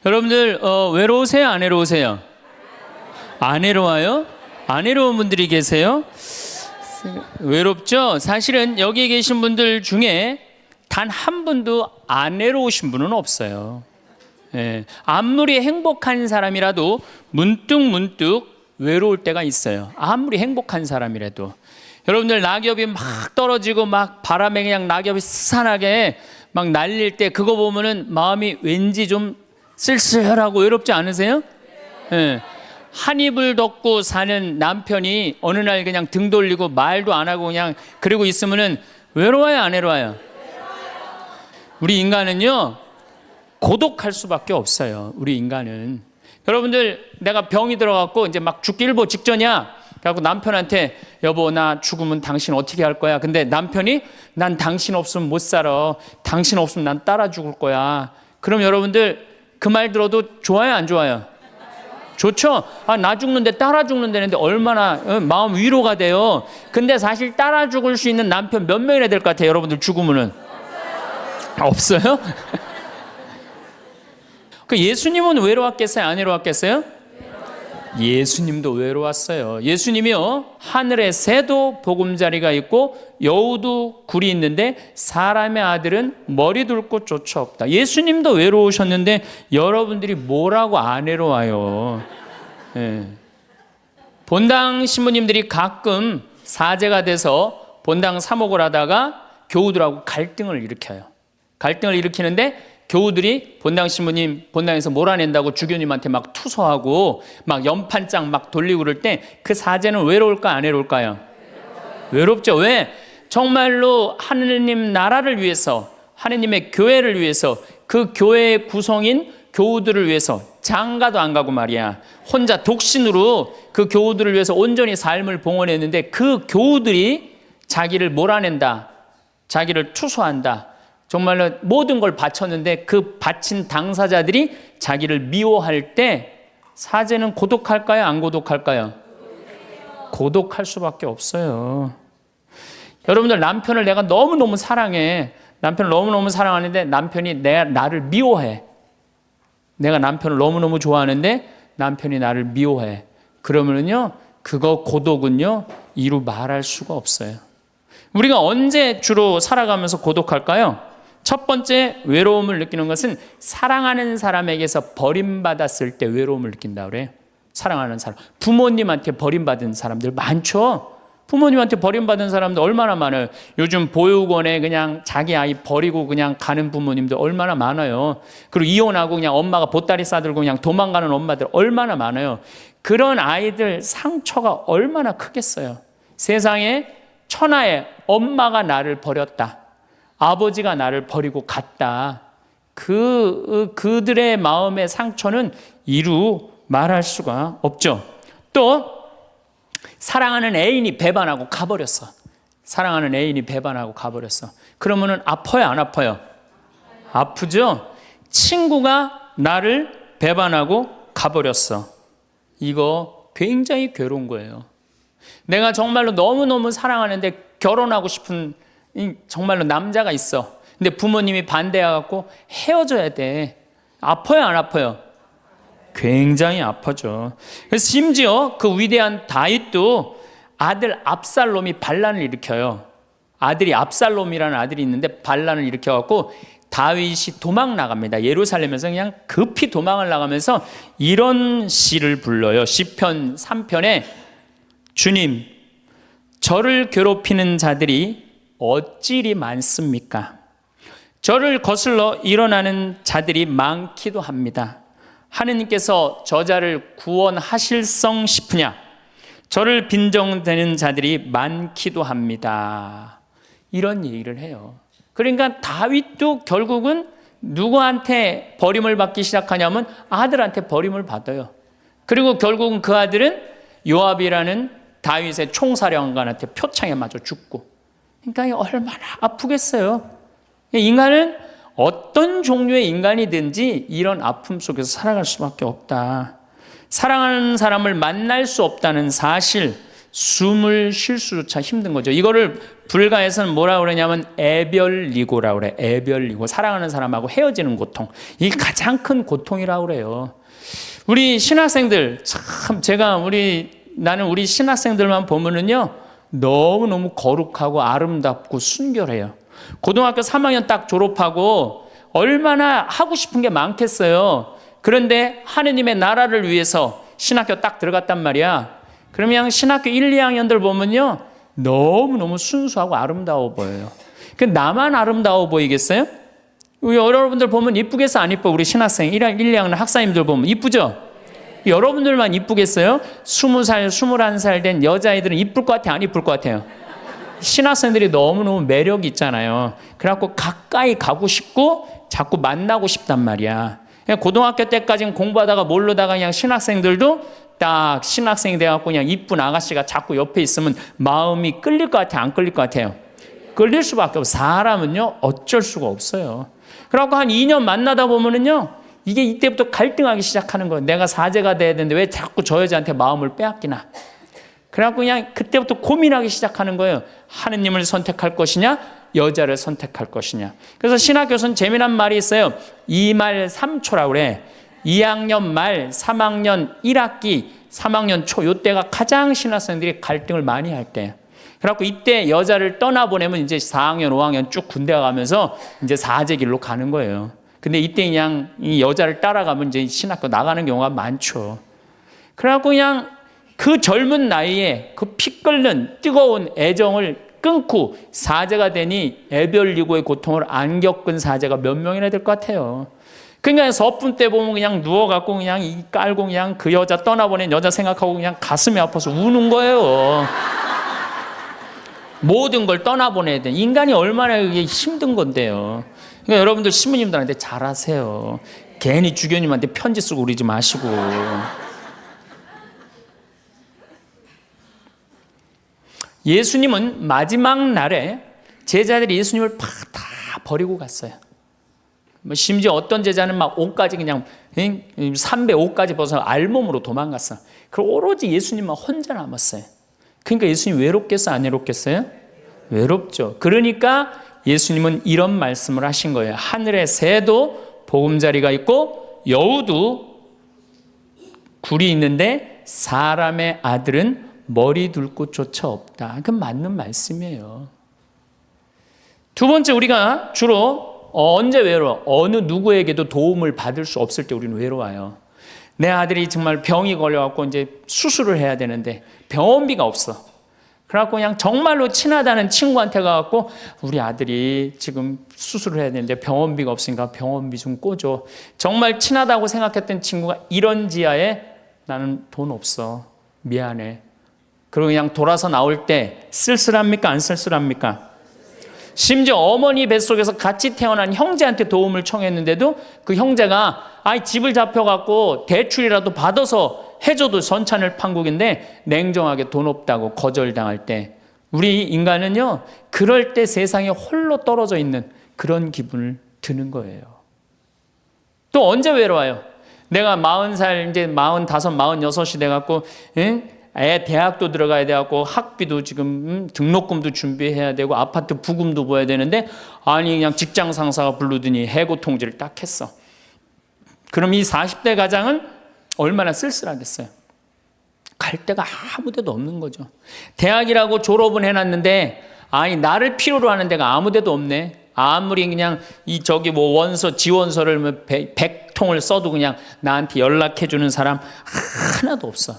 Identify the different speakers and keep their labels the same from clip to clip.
Speaker 1: 여러분들 외로우세요? 안 외로우세요? 안 외로워요? 안 외로운 분들이 계세요? 외롭죠? 사실은 여기 계신 분들 중에 단 한 분도 안 외로우신 분은 없어요. 예, 아무리 행복한 사람이라도 문득 외로울 때가 있어요. 아무리 행복한 사람이라도. 여러분들 낙엽이 막 떨어지고 막 바람에 그냥 낙엽이 스산하게 막 날릴 때 그거 보면은 마음이 왠지 좀 쓸쓸하고 외롭지 않으세요? 예. 한 입을 덮고 사는 남편이 어느 날 그냥 등 돌리고 말도 안 하고 그냥 그러고 있으면은 외로워요, 안 외로워요? 우리 인간은요 고독할 수밖에 없어요. 우리 인간은. 여러분들 내가 병이 들어갖고 이제 막 죽기 일보 직전이야. 그래갖고 남편한테 여보 나 죽으면 당신 어떻게 할 거야? 근데 남편이 난 당신 없으면 못 살아. 당신 없으면 난 따라 죽을 거야. 그럼 여러분들 그 말 들어도 좋아요, 안 좋아요? 좋죠? 아, 나 죽는데 따라 죽는다는데 얼마나 마음 위로가 돼요. 근데 사실 따라 죽을 수 있는 남편 몇 명이나 될 것 같아요? 여러분들 죽으면은 없어요? 그 예수님은 외로웠겠어요? 안 외로웠겠어요? 예수님도 외로웠어요. 예수님이요 하늘에 새도 보금자리가 있고 여우도 굴이 있는데 사람의 아들은 머리 둘 곳조차 없다. 예수님도 외로우셨는데 여러분들이 뭐라고 안 외로워요? 예. 본당 신부님들이 가끔 사제가 돼서 본당 사목을 하다가 교우들하고 갈등을 일으켜요. 갈등을 일으키는데 교우들이 본당 신부님 본당에서 몰아낸다고 주교님한테 막 투서하고 막 연판장 막 돌리고 그럴 때 그 사제는 외로울까 안 외로울까요? 외롭죠. 왜? 정말로 하느님 나라를 위해서 하느님의 교회를 위해서 그 교회의 구성인 교우들을 위해서 장가도 안 가고 말이야 혼자 독신으로 그 교우들을 위해서 온전히 삶을 봉헌했는데 그 교우들이 자기를 몰아낸다, 자기를 투서한다, 정말로 모든 걸 바쳤는데 그 바친 당사자들이 자기를 미워할 때 사제는 고독할까요? 안 고독할까요? 고독할 수밖에 없어요. 여러분들 남편을 내가 너무너무 사랑해. 남편을 너무너무 사랑하는데 남편이 나를 미워해. 내가 남편을 너무너무 좋아하는데 남편이 나를 미워해. 그러면은요 그거 고독은요 이루 말할 수가 없어요. 우리가 언제 주로 살아가면서 고독할까요? 첫 번째 외로움을 느끼는 것은 사랑하는 사람에게서 버림받았을 때 외로움을 느낀다 그래요. 사랑하는 사람. 부모님한테 버림받은 사람들 많죠. 부모님한테 버림받은 사람들 얼마나 많아요. 요즘 보육원에 그냥 자기 아이 버리고 그냥 가는 부모님들 얼마나 많아요. 그리고 이혼하고 그냥 엄마가 보따리 싸들고 그냥 도망가는 엄마들 얼마나 많아요. 그런 아이들 상처가 얼마나 크겠어요. 세상에 천하에 엄마가 나를 버렸다, 아버지가 나를 버리고 갔다. 그들의 마음의 상처는 이루 말할 수가 없죠. 또 사랑하는 애인이 배반하고 가버렸어. 사랑하는 애인이 배반하고 가버렸어. 그러면은 아파요, 안 아파요? 아프죠? 친구가 나를 배반하고 가버렸어. 이거 굉장히 괴로운 거예요. 내가 정말로 너무너무 사랑하는데 결혼하고 싶은 정말로 남자가 있어. 근데 부모님이 반대해갖고 헤어져야 돼. 아파요, 안 아파요? 굉장히 아파죠. 그래서 심지어 그 위대한 다윗도 아들 압살롬이 반란을 일으켜요. 아들이 압살롬이라는 아들이 있는데 반란을 일으켜갖고 다윗이 도망 나갑니다. 예루살렘에서 그냥 급히 도망을 나가면서 이런 시를 불러요. 시편 3편에 주님, 저를 괴롭히는 자들이 어찌리 많습니까? 저를 거슬러 일어나는 자들이 많기도 합니다. 하느님께서 저자를 구원하실성 싶으냐? 저를 빈정대는 자들이 많기도 합니다. 이런 얘기를 해요. 그러니까 다윗도 결국은 누구한테 버림을 받기 시작하냐면 아들한테 버림을 받아요. 그리고 결국은 그 아들은 요압이라는 다윗의 총사령관한테 표창에 맞아 죽고. 그러니까 얼마나 아프겠어요. 인간은 어떤 종류의 인간이든지 이런 아픔 속에서 살아갈 수밖에 없다. 사랑하는 사람을 만날 수 없다는 사실, 숨을 쉴 수조차 힘든 거죠. 이거를 불가에서는 뭐라 그러냐면 애별리고라 그래. 애별리고. 사랑하는 사람하고 헤어지는 고통. 이게 가장 큰 고통이라고 그래요. 우리 신학생들 참 나는 우리 신학생들만 보면은요 너무너무 거룩하고 아름답고 순결해요. 고등학교 3학년 딱 졸업하고 얼마나 하고 싶은 게 많겠어요. 그런데 하느님의 나라를 위해서 신학교 딱 들어갔단 말이야. 그러면 신학교 1, 2학년들 보면요 너무너무 순수하고 아름다워 보여요. 그 나만 아름다워 보이겠어요? 여러분들 보면 이쁘겠어 안 이뻐? 우리 신학생 1, 2학년 학사님들 보면 이쁘죠? 여러분들만 이쁘겠어요? 20살, 21살 된 여자아이들은 이쁠 것 같아요? 안 이쁠 것 같아요? 신학생들이 너무너무 매력이 있잖아요. 그래갖고 가까이 가고 싶고 자꾸 만나고 싶단 말이야. 고등학교 때까지는 공부하다가 모르다가 그냥 신학생들도 딱 신학생이 돼갖고 그냥 이쁜 아가씨가 자꾸 옆에 있으면 마음이 끌릴 것 같아요? 안 끌릴 것 같아요? 끌릴 수밖에 없어요. 사람은요 어쩔 수가 없어요. 그래갖고 한 2년 만나다 보면은요 이게 이때부터 갈등하기 시작하는 거예요. 내가 사제가 돼야 되는데 왜 자꾸 저 여자한테 마음을 빼앗기나. 그래갖고 그냥 그때부터 고민하기 시작하는 거예요. 하느님을 선택할 것이냐 여자를 선택할 것이냐. 그래서 신학교에서는 재미난 말이 있어요. 2말 3초라고 그래. 2학년 말 3학년 1학기 3학년 초 이때가 가장 신학생들이 갈등을 많이 할 때. 그래갖고 이때 여자를 떠나보내면 이제 4학년 5학년 쭉 군대 가면서 이제 사제길로 가는 거예요. 근데 이때 그냥 이 여자를 따라가면 이제 신학교 나가는 경우가 많죠. 그래갖고 그냥 그 젊은 나이에 그 피 끓는 뜨거운 애정을 끊고 사제가 되니 애별리고의 고통을 안 겪은 사제가 몇 명이나 될 것 같아요. 그러니까 서품 때 보면 그냥 누워갖고 그냥 이 깔고 그냥 그 여자 떠나보낸 여자 생각하고 그냥 가슴이 아파서 우는 거예요. 모든 걸 떠나보내야 돼. 인간이 얼마나 이게 힘든 건데요. 그러니까 여러분들 신부님들한테 잘하세요. 괜히 주교님한테 편지 쓰고 그러지 마시고. 예수님은 마지막 날에 제자들이 예수님을 다 버리고 갔어요. 심지어 어떤 제자는 막 옷까지 그냥 삼배 옷까지 벗어 알몸으로 도망갔어. 그리고 오로지 예수님만 혼자 남았어요. 그러니까 예수님 외롭겠어요? 안 외롭겠어요? 외롭죠. 그러니까 예수님은 이런 말씀을 하신 거예요. 하늘의 새도 보금자리가 있고 여우도 굴이 있는데 사람의 아들은 머리 둘 곳조차 없다. 그건 맞는 말씀이에요. 두 번째, 우리가 주로 언제 외로워? 어느 누구에게도 도움을 받을 수 없을 때 우리는 외로워요. 내 아들이 정말 병이 걸려갖고 이제 수술을 해야 되는데 병원비가 없어. 그래갖고 그냥 정말로 친하다는 친구한테 가갖고 우리 아들이 지금 수술을 해야 되는데 병원비가 없으니까 병원비 좀 꿔줘. 정말 친하다고 생각했던 친구가 이런 지하에 나는 돈 없어. 미안해. 그리고 그냥 돌아서 나올 때 쓸쓸합니까? 안 쓸쓸합니까? 심지어 어머니 뱃속에서 같이 태어난 형제한테 도움을 청했는데도 그 형제가 집을 잡혀갖고 대출이라도 받아서 해줘도 전찬을 판국인데 냉정하게 돈 없다고 거절당할 때 우리 인간은요 그럴 때 세상에 홀로 떨어져 있는 그런 기분을 드는 거예요. 또 언제 외로워요? 내가 40살 이제 45, 46이 돼갖고 애 대학도 들어가야 돼갖고 학비도 지금 등록금도 준비해야 되고 아파트 부금도 보야 되는데 그냥 직장 상사가 부르더니 해고 통지를 딱 했어. 그럼 이 40대 가장은 얼마나 쓸쓸하겠어요. 갈 데가 아무 데도 없는 거죠. 대학이라고 졸업은 해놨는데 나를 필요로 하는 데가 아무 데도 없네. 아무리 그냥 원서 지원서를 100통을 써도 그냥 나한테 연락해 주는 사람 하나도 없어.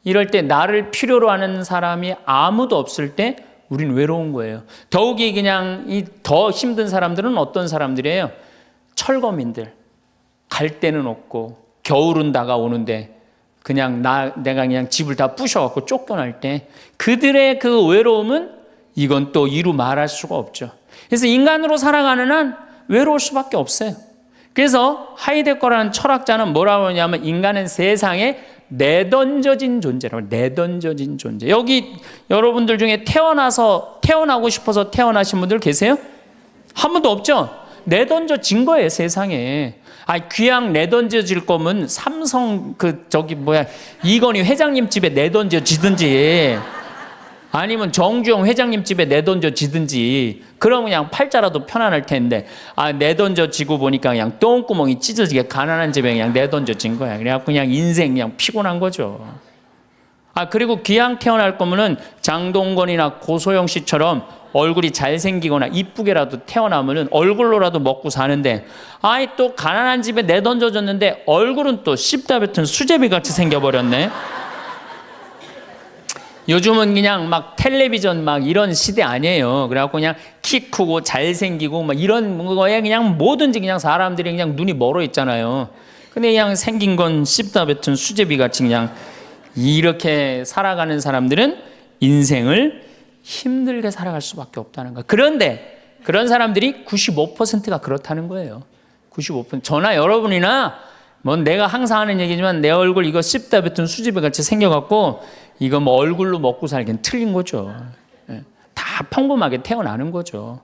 Speaker 1: 이럴 때 나를 필요로 하는 사람이 아무도 없을 때 우린 외로운 거예요. 더욱이 그냥 더 힘든 사람들은 어떤 사람들이에요? 철거민들. 갈 데는 없고 겨울은 다가오는데 그냥 내가 그냥 집을 다 부셔갖고 쫓겨날 때 그들의 그 외로움은 이건 또 이루 말할 수가 없죠. 그래서 인간으로 살아가는 한 외로울 수밖에 없어요. 그래서 하이데거라는 철학자는 뭐라고 하냐면 인간은 세상에 내던져진 존재라고. 내던져진 존재. 여기 여러분들 중에 태어나고 싶어서 태어나신 분들 계세요? 한 분도 없죠? 내던져진 거예요, 세상에. 귀양 내던져질 거면 삼성 이건희 회장님 집에 내던져지든지 아니면 정주영 회장님 집에 내던져 지든지, 그러면 그냥 팔자라도 편안할 텐데, 내던져 지고 보니까 그냥 똥구멍이 찢어지게 가난한 집에 그냥 내던져 진 거야. 그래갖고 그냥 인생 그냥 피곤한 거죠. 그리고 귀양 태어날 거면은 장동건이나 고소영 씨처럼 얼굴이 잘생기거나 이쁘게라도 태어나면은 얼굴로라도 먹고 사는데, 또 가난한 집에 내던져졌는데 얼굴은 또 씹다 뱉은 수제비 같이 생겨버렸네. 요즘은 그냥 막 텔레비전 막 이런 시대 아니에요. 그래갖고 그냥 키 크고 잘생기고 막 이런 거에 그냥 뭐든지 그냥 사람들이 그냥 눈이 멀어 있잖아요. 근데 그냥 생긴 건 씹다 뱉은 수제비 같이 그냥 이렇게 살아가는 사람들은 인생을 힘들게 살아갈 수밖에 없다는 거예요. 그런데 그런 사람들이 95%가 그렇다는 거예요. 95%. 저나 여러분이나 뭐 내가 항상 하는 얘기지만 내 얼굴 이거 씹다 뱉은 수제비 같이 생겨갖고 이거 뭐 얼굴로 먹고 살기엔 틀린 거죠. 다 평범하게 태어나는 거죠.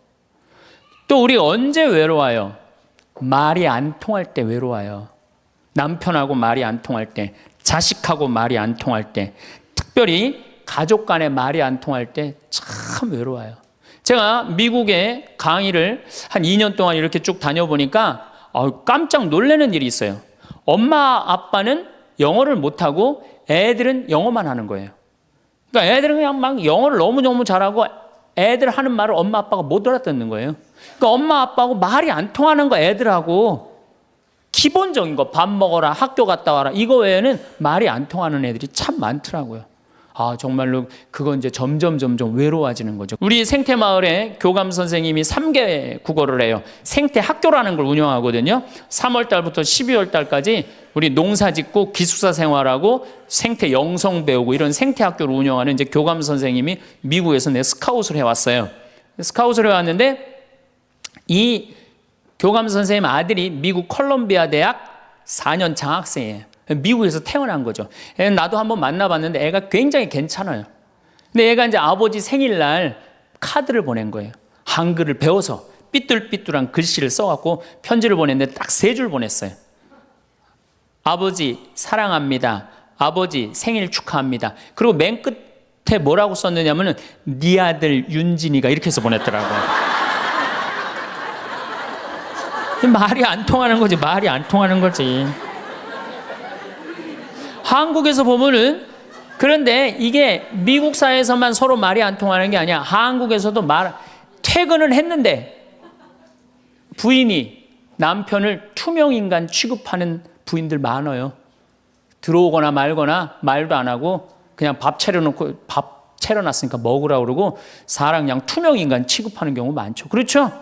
Speaker 1: 또 우리 언제 외로워요? 말이 안 통할 때 외로워요. 남편하고 말이 안 통할 때, 자식하고 말이 안 통할 때, 특별히 가족 간에 말이 안 통할 때 참 외로워요. 제가 미국에 강의를 한 2년 동안 이렇게 쭉 다녀보니까 깜짝 놀라는 일이 있어요. 엄마 아빠는 영어를 못하고 애들은 영어만 하는 거예요. 그러니까 애들은 그냥 막 영어를 너무너무 잘하고 애들 하는 말을 엄마 아빠가 못 알아듣는 거예요. 그러니까 엄마 아빠하고 말이 안 통하는 거 애들하고 기본적인 거 밥 먹어라, 학교 갔다 와라, 이거 외에는 말이 안 통하는 애들이 참 많더라고요. 정말로 그건 이제 점점 외로워지는 거죠. 우리 생태마을에 교감 선생님이 3개 국어를 해요. 생태학교라는 걸 운영하거든요. 3월 달부터 12월 달까지 우리 농사 짓고 기숙사 생활하고 생태 영성 배우고 이런 생태학교를 운영하는 이제 교감 선생님이 미국에서 스카웃을 해왔어요. 스카웃을 해왔는데 이 교감 선생님 아들이 미국 컬럼비아 대학 4년 장학생이에요. 미국에서 태어난 거죠. 나도 한번 만나봤는데 애가 굉장히 괜찮아요. 근데 애가 이제 아버지 생일날 카드를 보낸 거예요. 한글을 배워서 삐뚤삐뚤한 글씨를 써갖고 편지를 보냈는데 딱 3줄 보냈어요. 아버지 사랑합니다. 아버지 생일 축하합니다. 그리고 맨 끝에 뭐라고 썼느냐면은 네 아들 윤진이가 이렇게 해서 보냈더라고요. 말이 안 통하는 거지. 말이 안 통하는 거지. 한국에서 보면은, 그런데 이게 미국 사회에서만 서로 말이 안 통하는 게 아니야. 한국에서도 퇴근을 했는데 부인이 남편을 투명인간 취급하는 부인들 많아요. 들어오거나 말거나 말도 안 하고 그냥 밥 차려놨으니까 먹으라고 그러고 사람 그냥 투명인간 취급하는 경우 많죠. 그렇죠?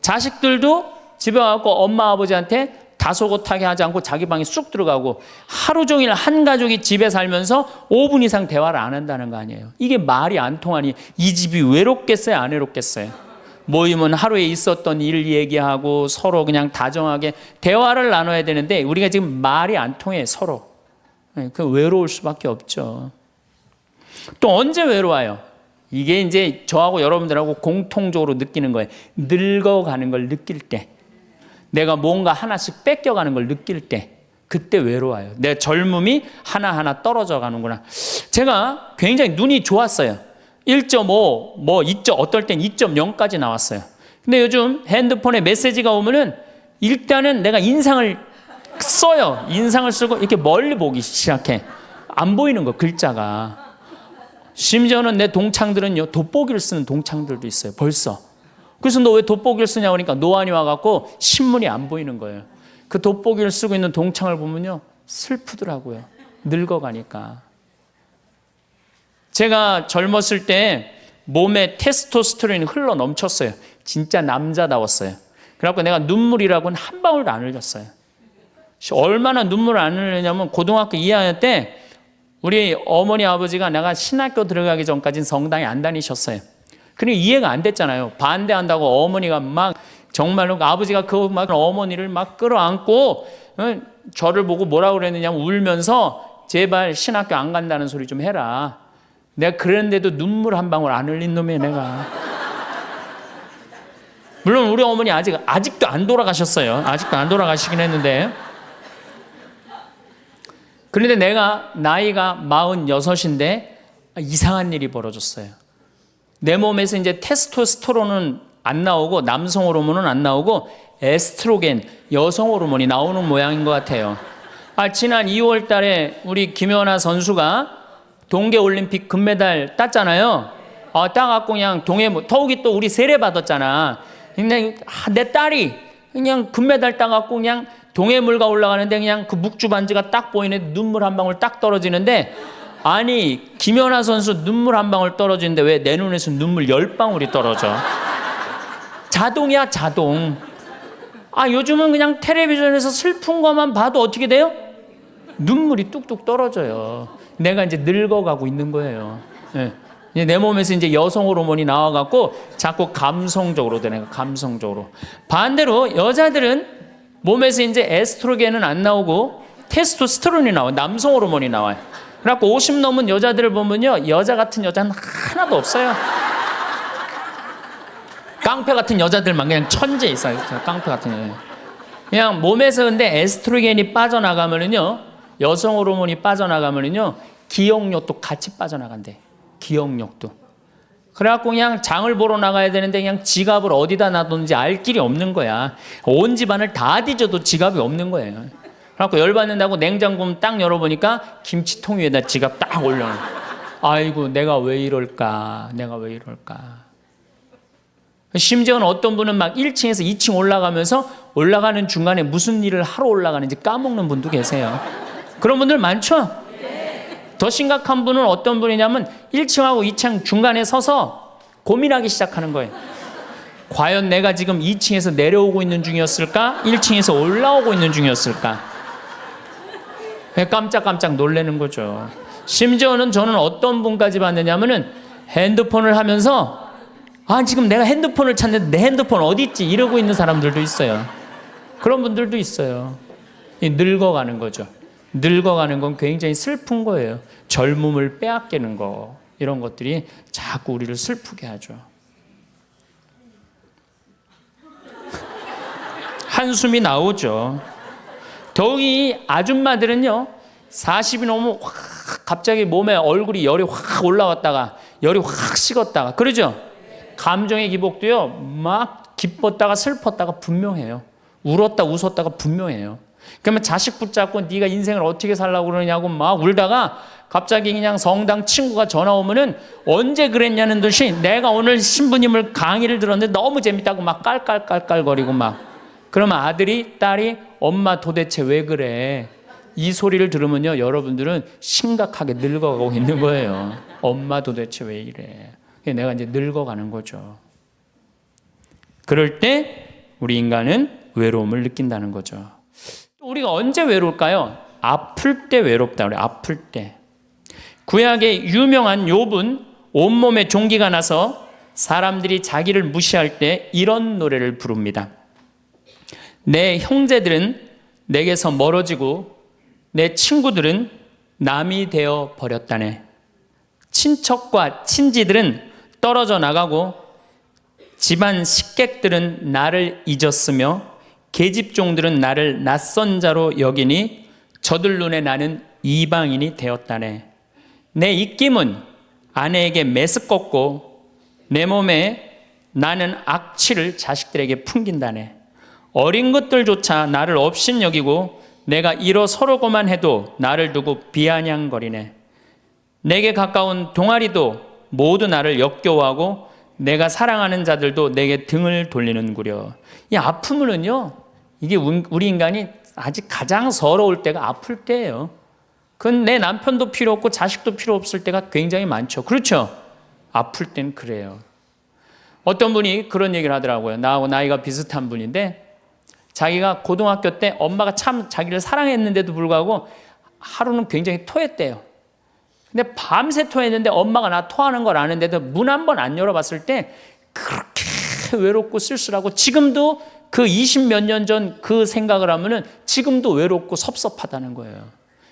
Speaker 1: 자식들도 집에 와서 엄마 아버지한테 다소곳하게 하지 않고 자기 방에 쑥 들어가고 하루 종일 한 가족이 집에 살면서 5분 이상 대화를 안 한다는 거 아니에요. 이게 말이 안 통하니 이 집이 외롭겠어요, 안 외롭겠어요? 모이면 하루에 있었던 일 얘기하고 서로 그냥 다정하게 대화를 나눠야 되는데 우리가 지금 말이 안 통해 서로. 그 외로울 수밖에 없죠. 또 언제 외로워요? 이게 이제 저하고 여러분들하고 공통적으로 느끼는 거예요. 늙어가는 걸 느낄 때. 내가 뭔가 하나씩 뺏겨가는 걸 느낄 때 그때 외로워요. 내 젊음이 하나하나 떨어져 가는구나. 제가 굉장히 눈이 좋았어요. 1.5, 어떨 땐 2.0까지 나왔어요. 근데 요즘 핸드폰에 메시지가 오면은 일단은 내가 인상을 써요. 인상을 쓰고 이렇게 멀리 보기 시작해. 안 보이는 거, 글자가. 심지어는 내 동창들은요, 돋보기를 쓰는 동창들도 있어요. 벌써. 그래서 너 왜 돋보기를 쓰냐고 하니까 노안이 와갖고 신문이 안 보이는 거예요. 그 돋보기를 쓰고 있는 동창을 보면요, 슬프더라고요. 늙어가니까. 제가 젊었을 때 몸에 테스토스테론이 흘러 넘쳤어요. 진짜 남자다웠어요. 그래갖고 내가 눈물이라고는 한 방울도 안 흘렸어요. 얼마나 눈물을 안 흘리냐면 고등학교 2학년 때 우리 어머니 아버지가 내가 신학교 들어가기 전까지는 성당에 안 다니셨어요. 그러니까 이해가 안 됐잖아요. 반대한다고 어머니가 막 정말로 아버지가 그 막 어머니를 막 끌어안고 저를 보고 뭐라고 그랬느냐면 울면서 제발 신학교 안 간다는 소리 좀 해라. 내가 그랬는데도 눈물 한 방울 안 흘린 놈이에요, 내가. 물론 우리 어머니 아직도 안 돌아가셨어요. 아직도 안 돌아가시긴 했는데. 그런데 내가 나이가 46인데 이상한 일이 벌어졌어요. 내 몸에서 이제 테스토스테론은 안 나오고 남성 호르몬은 안 나오고 에스트로겐, 여성 호르몬이 나오는 모양인 것 같아요. 지난 2월 달에 우리 김연아 선수가 동계올림픽 금메달 땄잖아요. 따갖고 그냥 더욱이 또 우리 세례 받았잖아. 근데 내 딸이 그냥 금메달 따갖고 그냥 동해물가 올라가는데 그냥 그 묵주 반지가 딱 보이는데 눈물 한 방울 딱 떨어지는데, 아니 김연아 선수 눈물 한 방울 떨어지는데 왜 내 눈에서 눈물 10방울이 떨어져? 자동이야, 자동. 요즘은 그냥 텔레비전에서 슬픈 것만 봐도 어떻게 돼요? 눈물이 뚝뚝 떨어져요. 내가 이제 늙어가고 있는 거예요. 네. 내 몸에서 이제 여성 호르몬이 나와갖고 자꾸 감성적으로 되는 거예요. 감성적으로. 반대로 여자들은 몸에서 이제 에스트로겐은 안 나오고 테스토스테론이 나와요. 남성 호르몬이 나와요. 그래갖고 50 넘은 여자들을 보면요, 여자 같은 여자는 하나도 없어요. 깡패 같은 여자들만 그냥 천재 있어요. 깡패 같은 여자. 그냥 몸에서 근데 에스트로겐이 빠져나가면은요, 여성 호르몬이 빠져나가면은요, 기억력도 같이 빠져나간대. 기억력도. 그래갖고 그냥 장을 보러 나가야 되는데 그냥 지갑을 어디다 놔뒀는지 알 길이 없는 거야. 온 집안을 다 뒤져도 지갑이 없는 거예요. 그래갖고 열받는다고 냉장고 딱 열어보니까 김치통 위에다 지갑 딱 올려놔. 아이고, 내가 왜 이럴까? 내가 왜 이럴까? 심지어는 어떤 분은 막 1층에서 2층 올라가면서 올라가는 중간에 무슨 일을 하러 올라가는지 까먹는 분도 계세요. 그런 분들 많죠? 더 심각한 분은 어떤 분이냐면 1층하고 2층 중간에 서서 고민하기 시작하는 거예요. 과연 내가 지금 2층에서 내려오고 있는 중이었을까? 1층에서 올라오고 있는 중이었을까? 깜짝깜짝 놀라는 거죠. 심지어는 저는 어떤 분까지 봤느냐면은 핸드폰을 하면서 지금 내가 핸드폰을 찾는데 내 핸드폰 어디 있지? 이러고 있는 사람들도 있어요. 그런 분들도 있어요. 늙어가는 거죠. 늙어가는 건 굉장히 슬픈 거예요. 젊음을 빼앗기는 거, 이런 것들이 자꾸 우리를 슬프게 하죠. 한숨이 나오죠. 더욱이 아줌마들은요, 40이 넘으면 갑자기 몸에 얼굴이 열이 확 올라왔다가 열이 확 식었다가 그러죠. 감정의 기복도요, 막 기뻤다가 슬펐다가 분명해요. 울었다 웃었다가 분명해요. 그러면 자식 붙잡고 네가 인생을 어떻게 살라고 그러냐고 막 울다가 갑자기 그냥 성당 친구가 전화 오면은 언제 그랬냐는 듯이 내가 오늘 신부님을 강의를 들었는데 너무 재밌다고 막 깔깔깔깔거리고 막. 그러면 아들이, 딸이 엄마 도대체 왜 그래? 이 소리를 들으면요, 여러분들은 심각하게 늙어가고 있는 거예요. 엄마 도대체 왜 이래? 내가 이제 늙어가는 거죠. 그럴 때 우리 인간은 외로움을 느낀다는 거죠. 우리가 언제 외로울까요? 아플 때 외롭다 그래요. 아플 때. 구약의 유명한 욥은 온몸에 종기가 나서 사람들이 자기를 무시할 때 이런 노래를 부릅니다. 내 형제들은 내게서 멀어지고 내 친구들은 남이 되어 버렸다네. 친척과 친지들은 떨어져 나가고 집안 식객들은 나를 잊었으며 계집종들은 나를 낯선 자로 여기니 저들 눈에 나는 이방인이 되었다네. 내 입김은 아내에게 메스껍고 내 몸에 나는 악취를 자식들에게 풍긴다네. 어린 것들조차 나를 업신여기고 내가 일어서려고만 해도 나를 두고 비아냥거리네. 내게 가까운 동아리도 모두 나를 역겨워하고 내가 사랑하는 자들도 내게 등을 돌리는구려. 이 아픔은요, 이게 우리 인간이 아직 가장 서러울 때가 아플 때예요. 그건 내 남편도 필요 없고 자식도 필요 없을 때가 굉장히 많죠. 그렇죠? 아플 땐 그래요. 어떤 분이 그런 얘기를 하더라고요. 나하고 나이가 비슷한 분인데 자기가 고등학교 때 엄마가 참 자기를 사랑했는데도 불구하고 하루는 굉장히 토했대요. 근데 밤새 토했는데 엄마가 나 토하는 걸 아는데도 문 한 번 안 열어봤을 때 그렇게 외롭고 쓸쓸하고, 지금도 그 20몇 년 전 그 생각을 하면은 지금도 외롭고 섭섭하다는 거예요.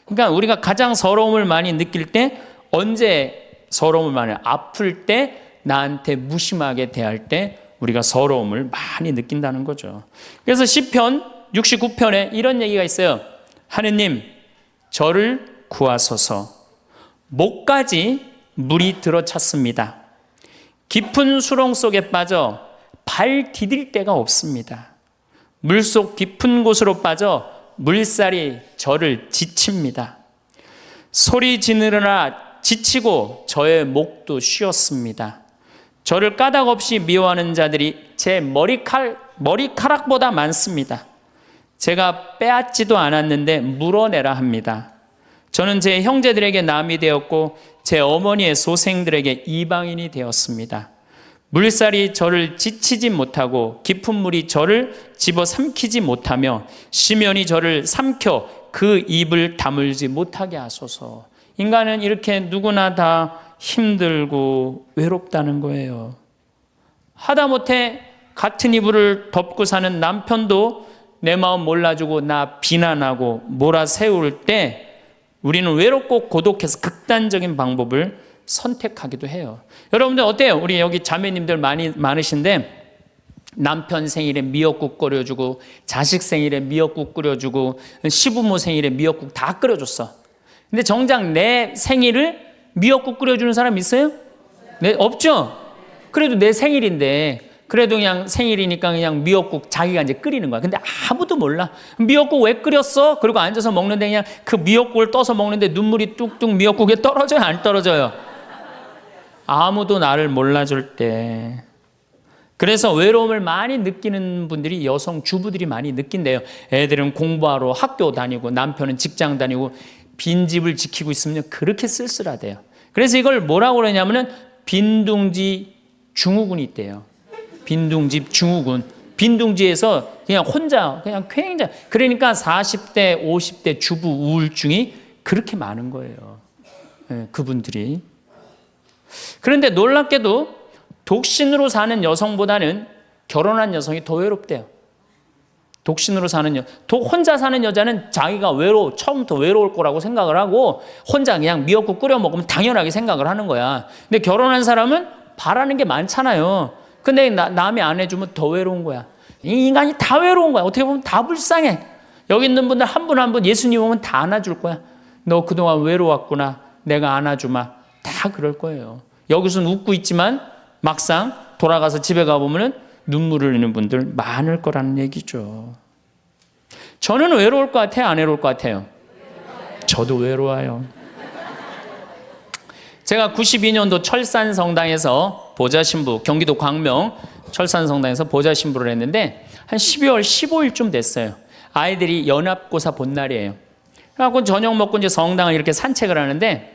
Speaker 1: 그러니까 우리가 가장 서러움을 많이 느낄 때, 언제 서러움을 많이, 아플 때, 나한테 무심하게 대할 때 우리가 서러움을 많이 느낀다는 거죠. 그래서 시편 69편에 이런 얘기가 있어요. 하느님, 저를 구하소서. 목까지 물이 들어찼습니다. 깊은 수렁 속에 빠져 발 디딜 데가 없습니다. 물속 깊은 곳으로 빠져 물살이 저를 지칩니다. 소리 지르느라 지치고 저의 목도 쉬었습니다. 저를 까닭 없이 미워하는 자들이 제 머리카락보다 많습니다. 제가 빼앗지도 않았는데 물어내라 합니다. 저는 제 형제들에게 남이 되었고 제 어머니의 소생들에게 이방인이 되었습니다. 물살이 저를 지치지 못하고 깊은 물이 저를 집어삼키지 못하며 심연이 저를 삼켜 그 입을 다물지 못하게 하소서. 인간은 이렇게 누구나 다 힘들고 외롭다는 거예요. 하다못해 같은 이불을 덮고 사는 남편도 내 마음 몰라주고 나 비난하고 몰아세울 때 우리는 외롭고 고독해서 극단적인 방법을 선택하기도 해요. 여러분들 어때요? 우리 여기 자매님들 많으신데 남편 생일에 미역국 끓여주고 자식 생일에 미역국 끓여주고 시부모 생일에 미역국 다 끓여줬어. 근데 정작 내 생일을 미역국 끓여주는 사람 있어요? 네, 없죠? 그래도 내 생일인데 그래도 그냥 생일이니까 그냥 미역국 자기가 이제 끓이는 거야. 근데 아무도 몰라. 미역국 왜 끓였어? 그리고 앉아서 먹는데 그냥 그 미역국을 떠서 먹는데 눈물이 뚝뚝 미역국에 떨어져요? 안 떨어져요? 아무도 나를 몰라줄 때. 그래서 외로움을 많이 느끼는 분들이 여성 주부들이 많이 느낀대요. 애들은 공부하러 학교 다니고 남편은 직장 다니고 빈집을 지키고 있으면 그렇게 쓸쓸하대요. 그래서 이걸 뭐라고 그러냐면은 빈둥지 증후군이 있대요. 빈둥집 증후군. 빈둥지에서 그냥 혼자 그냥 굉장히 그러니까 40대 50대 주부 우울증이 그렇게 많은 거예요. 네, 그분들이. 그런데 놀랍게도 독신으로 사는 여성보다는 결혼한 여성이 더 외롭대요. 독신으로 사는 혼자 사는 여자는 자기가 처음부터 외로울 거라고 생각을 하고 혼자 그냥 미역국 끓여 먹으면 당연하게 생각을 하는 거야. 근데 결혼한 사람은 바라는 게 많잖아요. 근데 남이 안 해주면 더 외로운 거야. 이 인간이 다 외로운 거야. 어떻게 보면 다 불쌍해. 여기 있는 분들 한 분 한 분 예수님 오면 다 안아줄 거야. 너 그동안 외로웠구나. 내가 안아주마. 다 그럴 거예요. 여기서는 웃고 있지만 막상 돌아가서 집에 가보면 눈물을 흘리는 분들 많을 거라는 얘기죠. 저는 외로울 것 같아요? 안 외로울 것 같아요? 저도 외로워요. 제가 92년도 철산성당에서 보좌신부, 경기도 광명 철산성당에서 보좌신부를 했는데 한 12월 15일쯤 됐어요. 아이들이 연합고사 본 날이에요. 그래갖고 저녁 먹고 이제 성당을 이렇게 산책을 하는데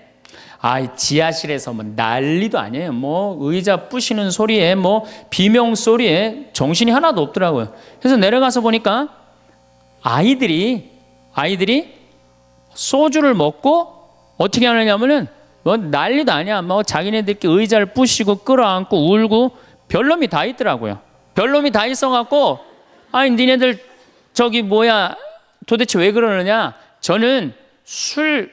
Speaker 1: 지하실에서 뭐 난리도 아니에요. 뭐 의자 부시는 소리에 뭐 비명 소리에 정신이 하나도 없더라고요. 그래서 내려가서 보니까 아이들이 소주를 먹고 어떻게 하느냐면은 뭐 난리도 아니야. 뭐 자기네들끼리 의자를 부시고 끌어안고 울고 별놈이 다 있더라고요. 별놈이 다 있어갖고 니네들 도대체 왜 그러느냐? 저는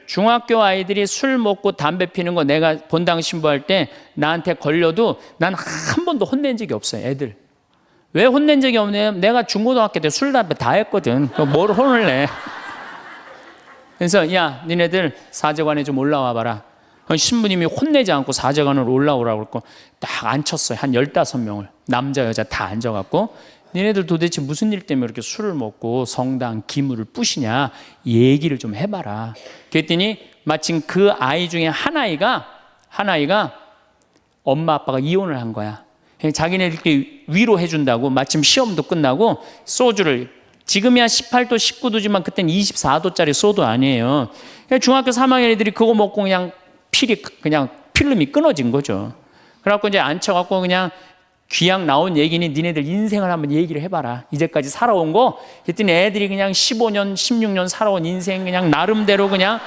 Speaker 1: 중학교 아이들이 술 먹고 담배 피는 거 내가 본당 신부할 때 나한테 걸려도 난 한 번도 혼낸 적이 없어요. 애들. 왜 혼낸 적이 없냐면 내가 중고등학교 때 술, 담배 다 했거든. 뭘 혼을 내. 그래서 야 니네들 사제관에 좀 올라와 봐라. 신부님이 혼내지 않고 사제관으로 올라오라고 그랬고 딱 앉혔어요. 한 15명을. 남자 여자 다 앉아갖고 니네들 도대체 무슨 일 때문에 이렇게 술을 먹고 성당 기물을 부시냐 얘기를 좀 해봐라. 그랬더니 마침 그 아이 중에 한 아이가 엄마 아빠가 이혼을 한 거야. 자기네들끼리 위로해 준다고 마침 시험도 끝나고 소주를 지금이야 18도 19도지만 그땐 24도짜리 소도 아니에요. 중학교 3학년 애들이 그거 먹고 그냥 필름이 끊어진 거죠. 그래갖고 이제 앉혀갖고 그냥 귀양 나온 얘기니 니네들 인생을 한번 얘기를 해봐라. 이제까지 살아온 거. 그랬더니 애들이 그냥 15년, 16년 살아온 인생 그냥 나름대로 그냥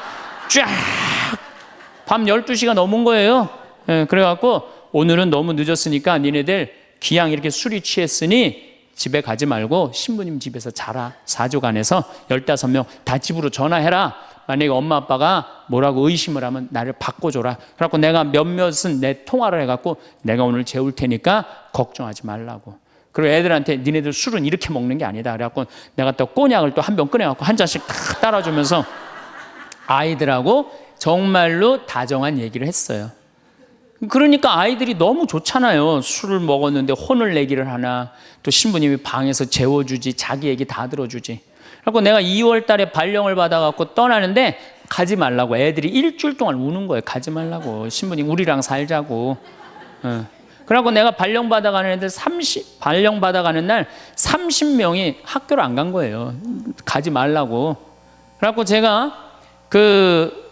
Speaker 1: 쫙 밤 12시가 넘은 거예요. 그래갖고 오늘은 너무 늦었으니까 니네들 귀양 이렇게 술이 취했으니 집에 가지 말고 신부님 집에서 자라. 사조관에서 15명 다 집으로 전화해라. 만약에 엄마 아빠가 뭐라고 의심을 하면 나를 바꿔줘라. 그래갖고 내가 몇몇은 내 통화를 해갖고 내가 오늘 재울 테니까 걱정하지 말라고. 그리고 애들한테 니네들 술은 이렇게 먹는 게 아니다. 그래갖고 내가 또 꼬냑을 또 한 병 꺼내갖고 한 잔씩 다 따라주면서 아이들하고 정말로 다정한 얘기를 했어요. 그러니까 아이들이 너무 좋잖아요. 술을 먹었는데 혼을 내기를 하나, 또 신부님이 방에서 재워주지, 자기 얘기 다 들어주지. 그래서 내가 2월 달에 발령을 받아갖고 떠나는데 가지 말라고, 애들이 일주일 동안 우는 거예요. 가지 말라고. 신부님 우리랑 살자고. 그래갖고 내가 발령 받아가는 애들 발령 받아가는 날 30명이 학교를 안 간 거예요. 가지 말라고. 그래갖고 제가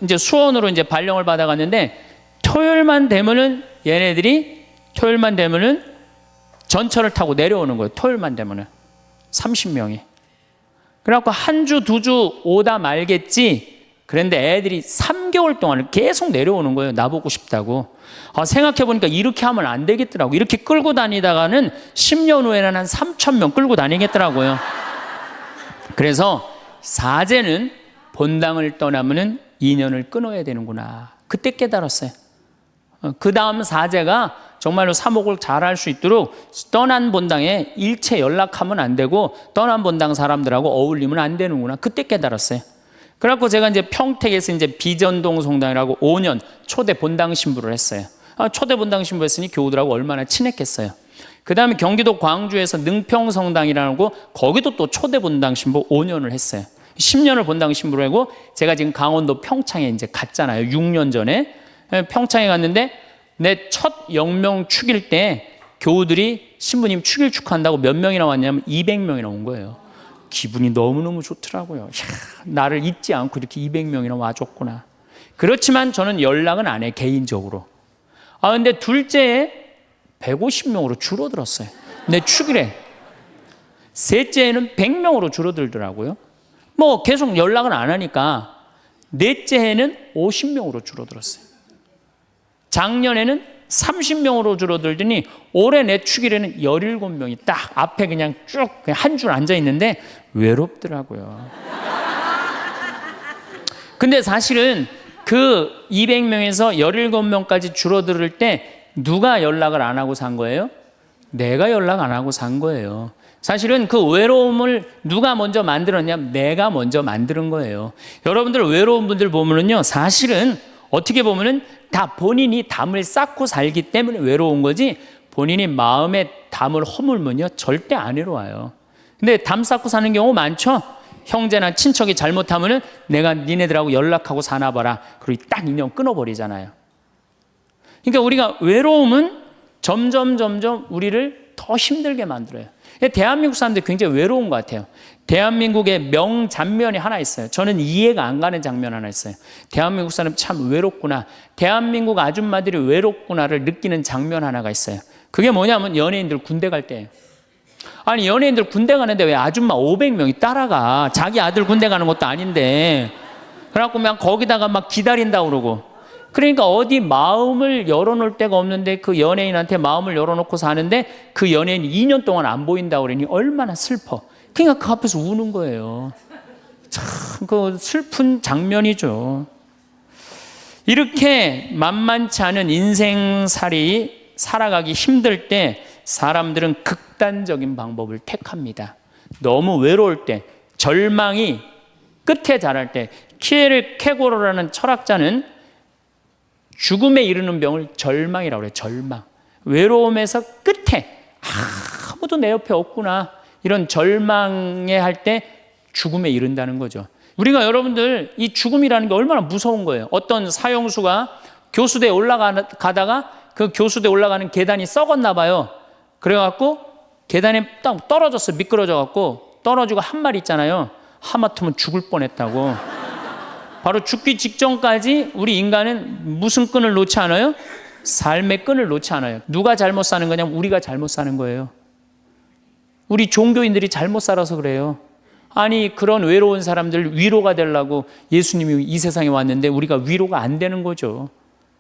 Speaker 1: 이제 수원으로 이제 발령을 받아갔는데 토요일만 되면은 전철을 타고 내려오는 거예요. 토요일만 되면은 30명이. 그래갖고 한 주, 두 주 오다 말겠지. 그런데 애들이 3개월 동안 계속 내려오는 거예요. 나보고 싶다고. 생각해보니까 이렇게 하면 안 되겠더라고. 이렇게 끌고 다니다가는 10년 후에는 한 3,000명 끌고 다니겠더라고요. 그래서 사제는 본당을 떠나면은 인연을 끊어야 되는구나. 그때 깨달았어요. 그 다음 사제가 정말로 사목을 잘할 수 있도록 떠난 본당에 일체 연락하면 안 되고 떠난 본당 사람들하고 어울리면 안 되는구나. 그때 깨달았어요. 그래갖고 제가 이제 평택에서 이제 비전동 성당이라고 5년 초대 본당 신부를 했어요. 초대 본당 신부 했으니 교우들하고 얼마나 친했겠어요. 그 다음에 경기도 광주에서 능평 성당이라는 거, 거기도 또 초대 본당 신부 5년을 했어요. 10년을 본당 신부로 하고, 제가 지금 강원도 평창에 이제 갔잖아요. 6년 전에. 평창에 갔는데 내 첫 영명 축일 때 교우들이 신부님 축일 축하한다고 몇 명이나 왔냐면 200명이나 온 거예요. 기분이 너무너무 좋더라고요. 이야, 나를 잊지 않고 이렇게 200명이나 와줬구나. 그렇지만 저는 연락은 안 해, 개인적으로. 근데 둘째에 150명으로 줄어들었어요. 내 축일에. 셋째에는 100명으로 줄어들더라고요. 뭐 계속 연락은 안 하니까 넷째 해는 50명으로 줄어들었어요. 작년에는 30명으로 줄어들더니 올해 내 축일에는 17명이 딱 앞에 그냥 쭉 한 줄 앉아 있는데 외롭더라고요. 근데 사실은 그 200명에서 17명까지 줄어들 때 누가 연락을 안 하고 산 거예요? 내가 연락 안 하고 산 거예요. 사실은 그 외로움을 누가 먼저 만들었냐면 내가 먼저 만드는 거예요. 여러분들 외로운 분들 보면은요, 사실은 어떻게 보면은 다 본인이 담을 쌓고 살기 때문에 외로운 거지, 본인이 마음에 담을 허물면요 절대 안 외로워요. 근데 담 쌓고 사는 경우 많죠. 형제나 친척이 잘못하면은 내가 니네들하고 연락하고 사나 봐라, 그리고 딱 인연 끊어버리잖아요. 그러니까 우리가 외로움은 점점 우리를 더 힘들게 만들어요. 대한민국 사람들이 굉장히 외로운 것 같아요. 대한민국의 명장면이 하나 있어요. 저는 이해가 안 가는 장면 하나 있어요. 대한민국 사람 참 외롭구나, 대한민국 아줌마들이 외롭구나를 느끼는 장면 하나가 있어요. 그게 뭐냐면 연예인들 군대 갈 때예요. 아니, 연예인들 군대 가는데 왜 아줌마 500명이 따라가? 자기 아들 군대 가는 것도 아닌데. 그래갖고 그냥 거기다가 막 기다린다고 그러고. 그러니까 어디 마음을 열어놓을 데가 없는데 그 연예인한테 마음을 열어놓고 사는데 그 연예인이 2년 동안 안 보인다고 그러니 얼마나 슬퍼. 그러니까 그 앞에서 우는 거예요. 참 그 슬픈 장면이죠. 이렇게 만만치 않은 인생살이 살아가기 힘들 때 사람들은 극단적인 방법을 택합니다. 너무 외로울 때, 절망이 끝에 달할 때, 키에르케고르라는 철학자는 죽음에 이르는 병을 절망이라고 그래요. 절망. 외로움에서 끝에 아무도 내 옆에 없구나, 이런 절망에 할 때 죽음에 이른다는 거죠. 우리가 여러분들 이 죽음이라는 게 얼마나 무서운 거예요. 어떤 사형수가 교수대에 올라가다가 그 교수대에 올라가는 계단이 썩었나 봐요. 그래갖고 계단에 딱 떨어졌어. 미끄러져갖고 떨어지고 한 말 있잖아요. 하마터면 죽을 뻔했다고. 바로 죽기 직전까지 우리 인간은 무슨 끈을 놓지 않아요? 삶의 끈을 놓지 않아요. 누가 잘못 사는 거냐면 우리가 잘못 사는 거예요. 우리 종교인들이 잘못 살아서 그래요. 아니, 그런 외로운 사람들 위로가 되려고 예수님이 이 세상에 왔는데 우리가 위로가 안 되는 거죠.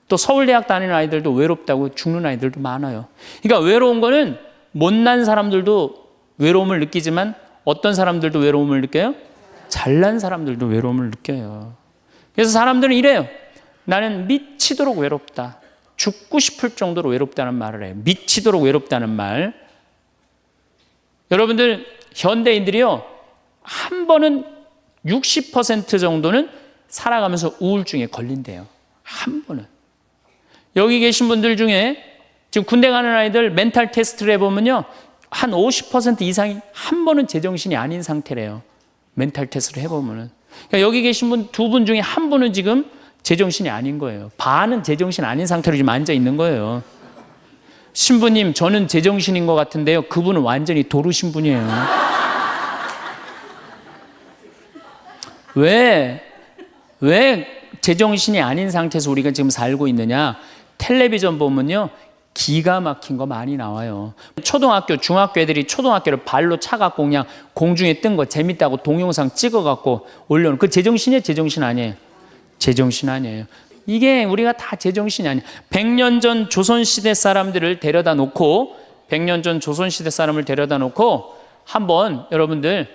Speaker 1: 또 서울대학 다니는 아이들도 외롭다고 죽는 아이들도 많아요. 그러니까 외로운 거는 못난 사람들도 외로움을 느끼지만 어떤 사람들도 외로움을 느껴요? 잘난 사람들도 외로움을 느껴요. 그래서 사람들은 이래요. 나는 미치도록 외롭다. 죽고 싶을 정도로 외롭다는 말을 해요. 미치도록 외롭다는 말. 여러분들, 현대인들이요, 한 번은 60% 정도는 살아가면서 우울증에 걸린대요. 한 번은. 여기 계신 분들 중에 지금 군대 가는 아이들 멘탈 테스트를 해보면요, 한 50% 이상이 한 번은 제정신이 아닌 상태래요. 멘탈 테스트를 해보면은. 그러니까 여기 계신 분 두 분 중에 한 분은 지금 제정신이 아닌 거예요. 반은 제정신 아닌 상태로 지금 앉아 있는 거예요. 신부님, 저는 제정신인 것 같은데요. 그분은 완전히 도루신 분이에요. 왜 제정신이 아닌 상태에서 우리가 지금 살고 있느냐? 텔레비전 보면요, 기가 막힌 거 많이 나와요. 초등학교, 중학교 애들이 초등학교를 발로 차갖고 그냥 공중에 뜬 거 재밌다고 동영상 찍어갖고 올려놓은, 그 제정신이에요? 제정신 아니에요? 제정신 아니에요. 이게 우리가 다 제정신이 아니에요. 100년 전 조선시대 사람들을 데려다 놓고, 100년 전 조선시대 사람을 데려다 놓고 한번 여러분들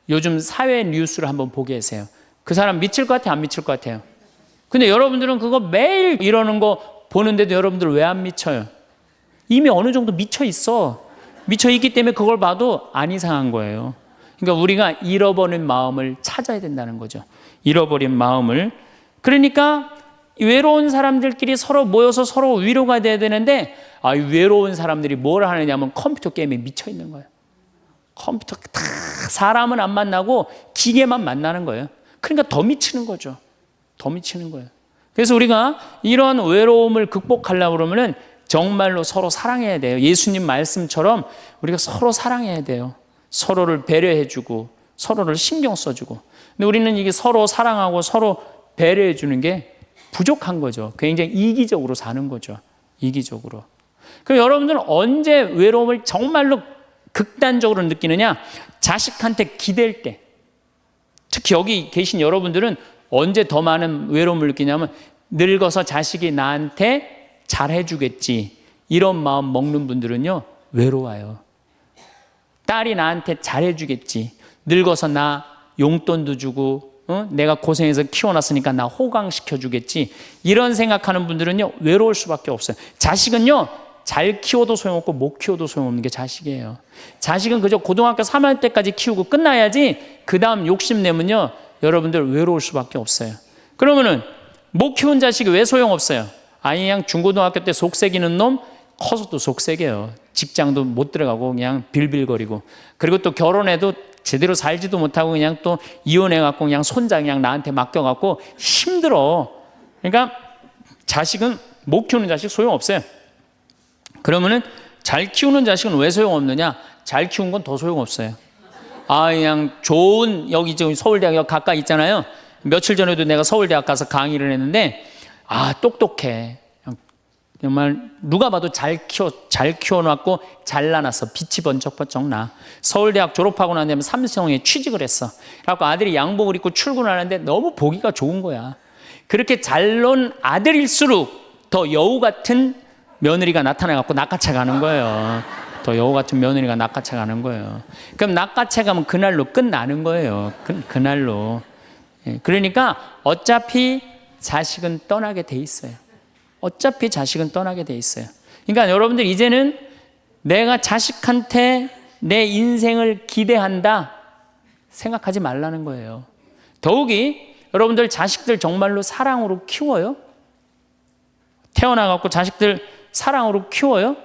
Speaker 1: 요즘 사회 뉴스를 한번 보게 하세요. 그 사람 미칠 것 같아요? 안 미칠 것 같아요? 근데 여러분들은 그거 매일 이러는 거 보는데도 여러분들 왜 안 미쳐요? 이미 어느 정도 미쳐 있어. 미쳐 있기 때문에 그걸 봐도 안 이상한 거예요. 그러니까 우리가 잃어버린 마음을 찾아야 된다는 거죠. 잃어버린 마음을. 그러니까 외로운 사람들끼리 서로 모여서 서로 위로가 돼야 되는데, 외로운 사람들이 뭘 하느냐면 컴퓨터 게임에 미쳐 있는 거예요. 컴퓨터 다 사람은 안 만나고 기계만 만나는 거예요. 그러니까 더 미치는 거죠. 더 미치는 거예요. 그래서 우리가 이런 외로움을 극복하려고 그러면은 정말로 서로 사랑해야 돼요. 예수님 말씀처럼 우리가 서로 사랑해야 돼요. 서로를 배려해주고 서로를 신경 써주고. 근데 우리는 이게 서로 사랑하고 서로 배려해주는 게 부족한 거죠. 굉장히 이기적으로 사는 거죠. 이기적으로. 그럼 여러분들은 언제 외로움을 정말로 극단적으로 느끼느냐? 자식한테 기댈 때. 특히 여기 계신 여러분들은 언제 더 많은 외로움을 느끼냐면, 늙어서 자식이 나한테 잘해주겠지, 이런 마음 먹는 분들은요 외로워요. 딸이 나한테 잘해주겠지, 늙어서 나 용돈도 주고 내가 고생해서 키워놨으니까 나 호강시켜주겠지, 이런 생각하는 분들은요 외로울 수밖에 없어요. 자식은요 잘 키워도 소용없고 못 키워도 소용없는 게 자식이에요. 자식은 그저 고등학교 3학년 때까지 키우고 끝나야지, 그 다음 욕심내면요 여러분들 외로울 수밖에 없어요. 그러면은 못 키운 자식이 왜 소용없어요? 그냥 중고등학교 때 속색이는 놈 커서도 속색이에요. 직장도 못 들어가고 그냥 빌빌거리고, 그리고 또 결혼해도 제대로 살지도 못하고 그냥 또 이혼해갖고 그냥 손자 그냥 나한테 맡겨갖고 힘들어. 그러니까 자식은 못 키우는 자식 소용없어요. 그러면은 잘 키우는 자식은 왜 소용없느냐? 잘 키운 건 더 소용없어요. 그냥 좋은, 여기 지금 서울대학 가까이 있잖아요. 며칠 전에도 내가 서울대학 가서 강의를 했는데, 똑똑해. 정말 누가 봐도 잘 키워놨고 잘나놨어. 빛이 번쩍번쩍 나. 서울대학 졸업하고 난 다음에 삼성에 취직을 했어. 그래갖고 아들이 양복을 입고 출근하는데 너무 보기가 좋은 거야. 그렇게 잘 논 아들일수록 더 여우 같은 며느리가 나타나갖고 낚아채 가는 거예요. 더 여우 같은 며느리가 낚아채 가는 거예요. 그럼 낚아채 가면 그날로 끝나는 거예요. 그날로. 그러니까 어차피 자식은 떠나게 돼 있어요. 어차피 자식은 떠나게 돼 있어요. 그러니까 여러분들 이제는 내가 자식한테 내 인생을 기대한다 생각하지 말라는 거예요. 더욱이 여러분들 자식들 정말로 사랑으로 키워요? 태어나갖고 자식들 사랑으로 키워요?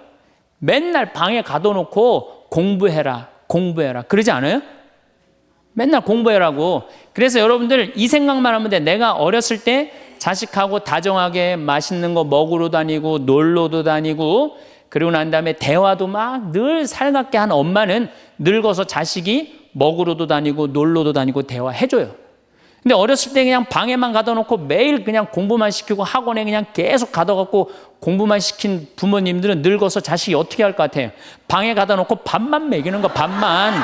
Speaker 1: 맨날 방에 가둬놓고 공부해라 그러지 않아요? 맨날 공부해라고. 그래서 여러분들 이 생각만 하면 돼. 내가 어렸을 때 자식하고 다정하게 맛있는 거 먹으러 다니고 놀러도 다니고, 그리고 난 다음에 대화도 막 늘 살갑게 한 엄마는 늙어서 자식이 먹으러도 다니고 놀러도 다니고 대화해줘요. 근데 어렸을 때 그냥 방에만 가둬놓고 매일 그냥 공부만 시키고 학원에 그냥 계속 가둬갖고 공부만 시킨 부모님들은 늙어서 자식이 어떻게 할 것 같아요? 방에 가둬놓고 밥만 먹이는 거, 밥만.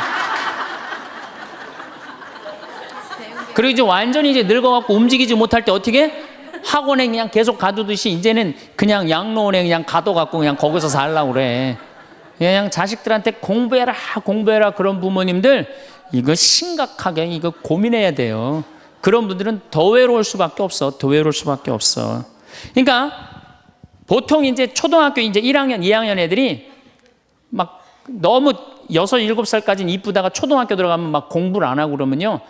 Speaker 1: 그리고 이제 완전히 이제 늙어갖고 움직이지 못할 때 어떻게? 학원에 그냥 계속 가두듯이 이제는 그냥 양로원에 그냥 가둬갖고 그냥 거기서 살라고 그래. 그냥 자식들한테 공부해라 그런 부모님들, 이거 심각하게 이거 고민해야 돼요. 그런 분들은 더 외로울 수밖에 없어. 더 외로울 수밖에 없어. 그러니까 보통 이제 초등학교 이제 1학년, 2학년 애들이 막 너무 6, 7살까지는 이쁘다가 초등학교 들어가면 막 공부를 안 하고 그러면요,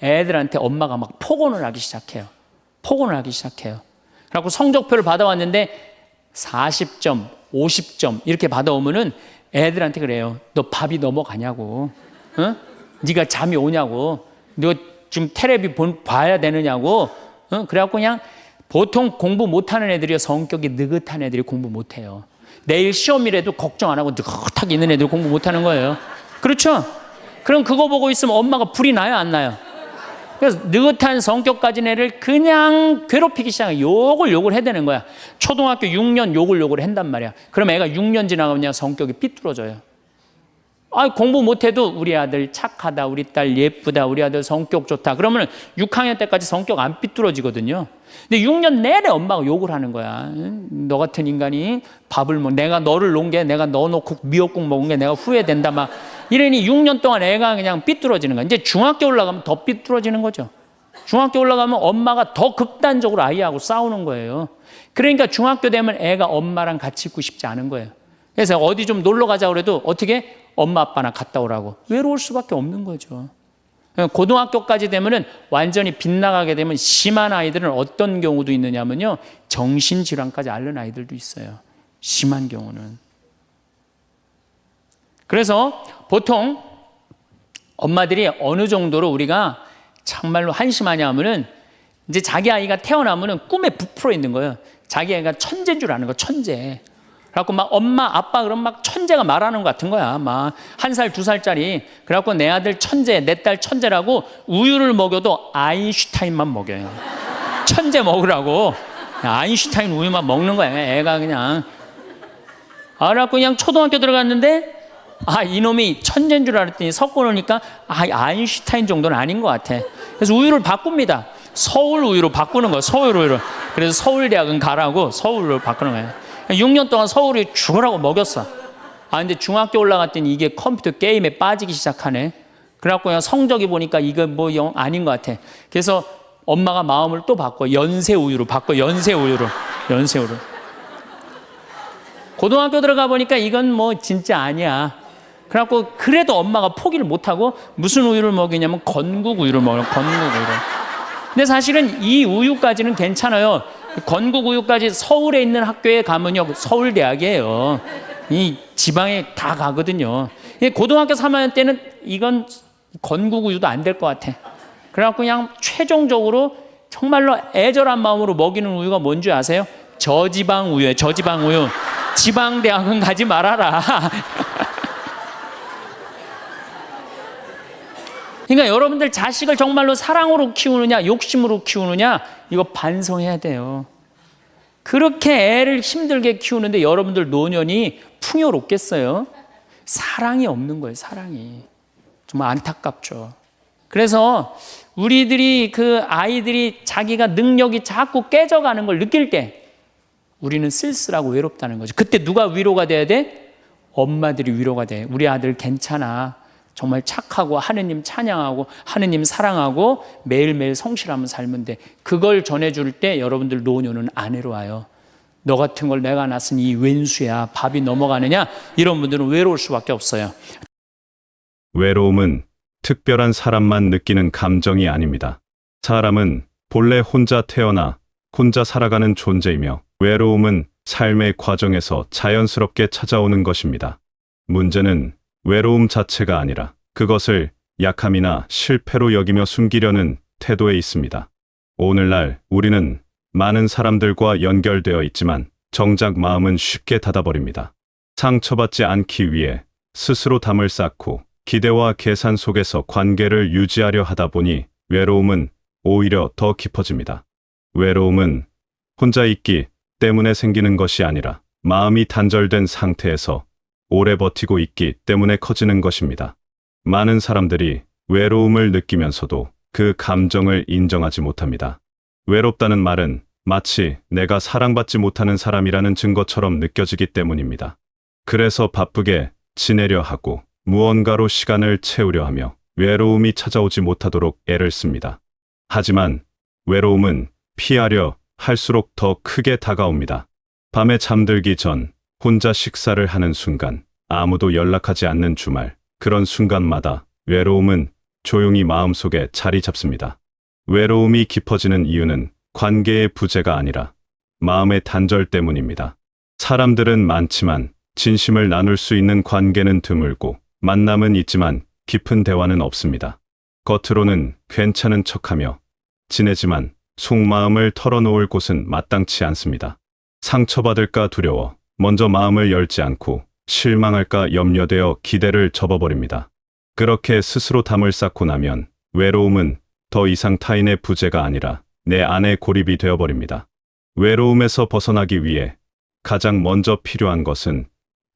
Speaker 1: 애들한테 엄마가 막 폭언을 하기 시작해요. 그래갖고 성적표를 받아왔는데 40점, 50점 이렇게 받아오면은 애들한테 그래요. 너 밥이 넘어가냐고. 어? 네가 잠이 오냐고. 너 지금 텔레비 봐야 되느냐고. 어? 그래갖고 그냥 보통 공부 못하는 애들이 성격이 느긋한 애들이 공부 못해요. 내일 시험이라도 걱정 안 하고 느긋하게 있는 애들이 공부 못하는 거예요. 그렇죠? 그럼 그거 보고 있으면 엄마가 불이 나요, 안 나요? 그래서 느긋한 성격 가진 애를 그냥 괴롭히기 시작해. 욕을 해대는 거야. 초등학교 6년 욕을 한단 말이야. 그럼 애가 6년 지나가면 그냥 성격이 삐뚤어져요. 공부 못해도 우리 아들 착하다, 우리 딸 예쁘다, 우리 아들 성격 좋다. 그러면 6학년 때까지 성격 안 삐뚤어지거든요. 근데 6년 내내 엄마가 욕을 하는 거야. 너 같은 인간이 밥을 내가 너를 놓은 게 내가 너 놓고 미역국 먹은 게 내가 후회된다 막 이러니 6년 동안 애가 그냥 삐뚤어지는 거야. 이제 중학교 올라가면 더 삐뚤어지는 거죠. 중학교 올라가면 엄마가 더 극단적으로 아이하고 싸우는 거예요. 그러니까 중학교 되면 애가 엄마랑 같이 있고 싶지 않은 거예요. 그래서 어디 좀 놀러 가자 그래도 어떻게 엄마 아빠나 갔다 오라고. 외로울 수밖에 없는 거죠. 고등학교까지 되면은 완전히 빗나가게 되면 심한 아이들은 어떤 경우도 있느냐면요, 정신질환까지 앓는 아이들도 있어요. 심한 경우는. 그래서 보통 엄마들이 어느 정도로 우리가 정말로 한심하냐 하면은 이제 자기 아이가 태어나면은 꿈에 부풀어 있는 거예요. 자기 아이가 천재인 줄 아는 거, 천재. 그래갖고 막 엄마, 아빠 그럼 막 천재가 말하는 것 같은 거야. 막 1살, 2살짜리. 그래갖고 내 아들 천재, 내 딸 천재라고 우유를 먹여도 아인슈타인만 먹여요. 천재 먹으라고. 아인슈타인 우유만 먹는 거야. 애가 그냥. 그래갖고 그냥 초등학교 들어갔는데 이놈이 천재인 줄 알았더니 섞어 놓으니까 아인슈타인 정도는 아닌 것 같아. 그래서 우유를 바꿉니다. 서울 우유로 바꾸는 거야. 서울 우유로. 그래서 서울대학은 가라고 서울로 바꾸는 거예요. 6년 동안 서울에 죽으라고 먹였어. 근데 중학교 올라갔더니 이게 컴퓨터 게임에 빠지기 시작하네. 그래갖고 그냥 성적이 보니까 이거 뭐 아닌 것 같아. 그래서 엄마가 마음을 또 바꿔. 연세 우유로 바꿔. 연세 우유로. 고등학교 들어가 보니까 이건 뭐 진짜 아니야. 그래갖고 그래도 엄마가 포기를 못하고 무슨 우유를 먹이냐면 건국 우유를 먹어요. 건국 우유를. 근데 사실은 이 우유까지는 괜찮아요. 건국 우유까지 서울에 있는 학교에 가면요, 서울대학이에요. 이 지방에 다 가거든요. 고등학교 3학년 때는 이건 건국 우유도 안 될 것 같아. 그래갖고 그냥 최종적으로 정말로 애절한 마음으로 먹이는 우유가 뭔지 아세요? 저지방 우유예요. 저지방 우유. 지방대학은 가지 말아라. 그러니까 여러분들 자식을 정말로 사랑으로 키우느냐 욕심으로 키우느냐 이거 반성해야 돼요. 그렇게 애를 힘들게 키우는데 여러분들 노년이 풍요롭겠어요? 사랑이 없는 거예요. 사랑이. 정말 안타깝죠. 그래서 우리들이 그 아이들이 자기가 능력이 자꾸 깨져가는 걸 느낄 때 우리는 쓸쓸하고 외롭다는 거죠. 그때 누가 위로가 돼야 돼? 엄마들이 위로가 돼. 우리 아들 괜찮아. 정말 착하고 하느님 찬양하고 하느님 사랑하고 매일매일 성실하면 살면 돼. 그걸 전해줄 때 여러분들 노년은 안 외로워요. 너 같은 걸 내가 낳았으니 이 웬수야. 밥이 넘어가느냐? 이런 분들은 외로울 수밖에 없어요.
Speaker 2: 외로움은 특별한 사람만 느끼는 감정이 아닙니다. 사람은 본래 혼자 태어나 혼자 살아가는 존재이며 외로움은 삶의 과정에서 자연스럽게 찾아오는 것입니다. 문제는 외로움 자체가 아니라 그것을 약함이나 실패로 여기며 숨기려는 태도에 있습니다. 오늘날 우리는 많은 사람들과 연결되어 있지만 정작 마음은 쉽게 닫아버립니다. 상처받지 않기 위해 스스로 담을 쌓고 기대와 계산 속에서 관계를 유지하려 하다 보니 외로움은 오히려 더 깊어집니다. 외로움은 혼자 있기 때문에 생기는 것이 아니라 마음이 단절된 상태에서 오래 버티고 있기 때문에 커지는 것입니다. 많은 사람들이 외로움을 느끼면서도 그 감정을 인정하지 못합니다. 외롭다는 말은 마치 내가 사랑받지 못하는 사람이라는 증거처럼 느껴지기 때문입니다. 그래서 바쁘게 지내려 하고 무언가로 시간을 채우려 하며 외로움이 찾아오지 못하도록 애를 씁니다. 하지만 외로움은 피하려 할수록 더 크게 다가옵니다. 밤에 잠들기 전 혼자 식사를 하는 순간, 아무도 연락하지 않는 주말, 그런 순간마다 외로움은 조용히 마음속에 자리 잡습니다. 외로움이 깊어지는 이유는 관계의 부재가 아니라 마음의 단절 때문입니다. 사람들은 많지만 진심을 나눌 수 있는 관계는 드물고 만남은 있지만 깊은 대화는 없습니다. 겉으로는 괜찮은 척하며 지내지만 속마음을 털어놓을 곳은 마땅치 않습니다. 상처받을까 두려워 먼저 마음을 열지 않고 실망할까 염려되어 기대를 접어버립니다. 그렇게 스스로 담을 쌓고 나면 외로움은 더 이상 타인의 부재가 아니라 내 안의 고립이 되어버립니다. 외로움에서 벗어나기 위해 가장 먼저 필요한 것은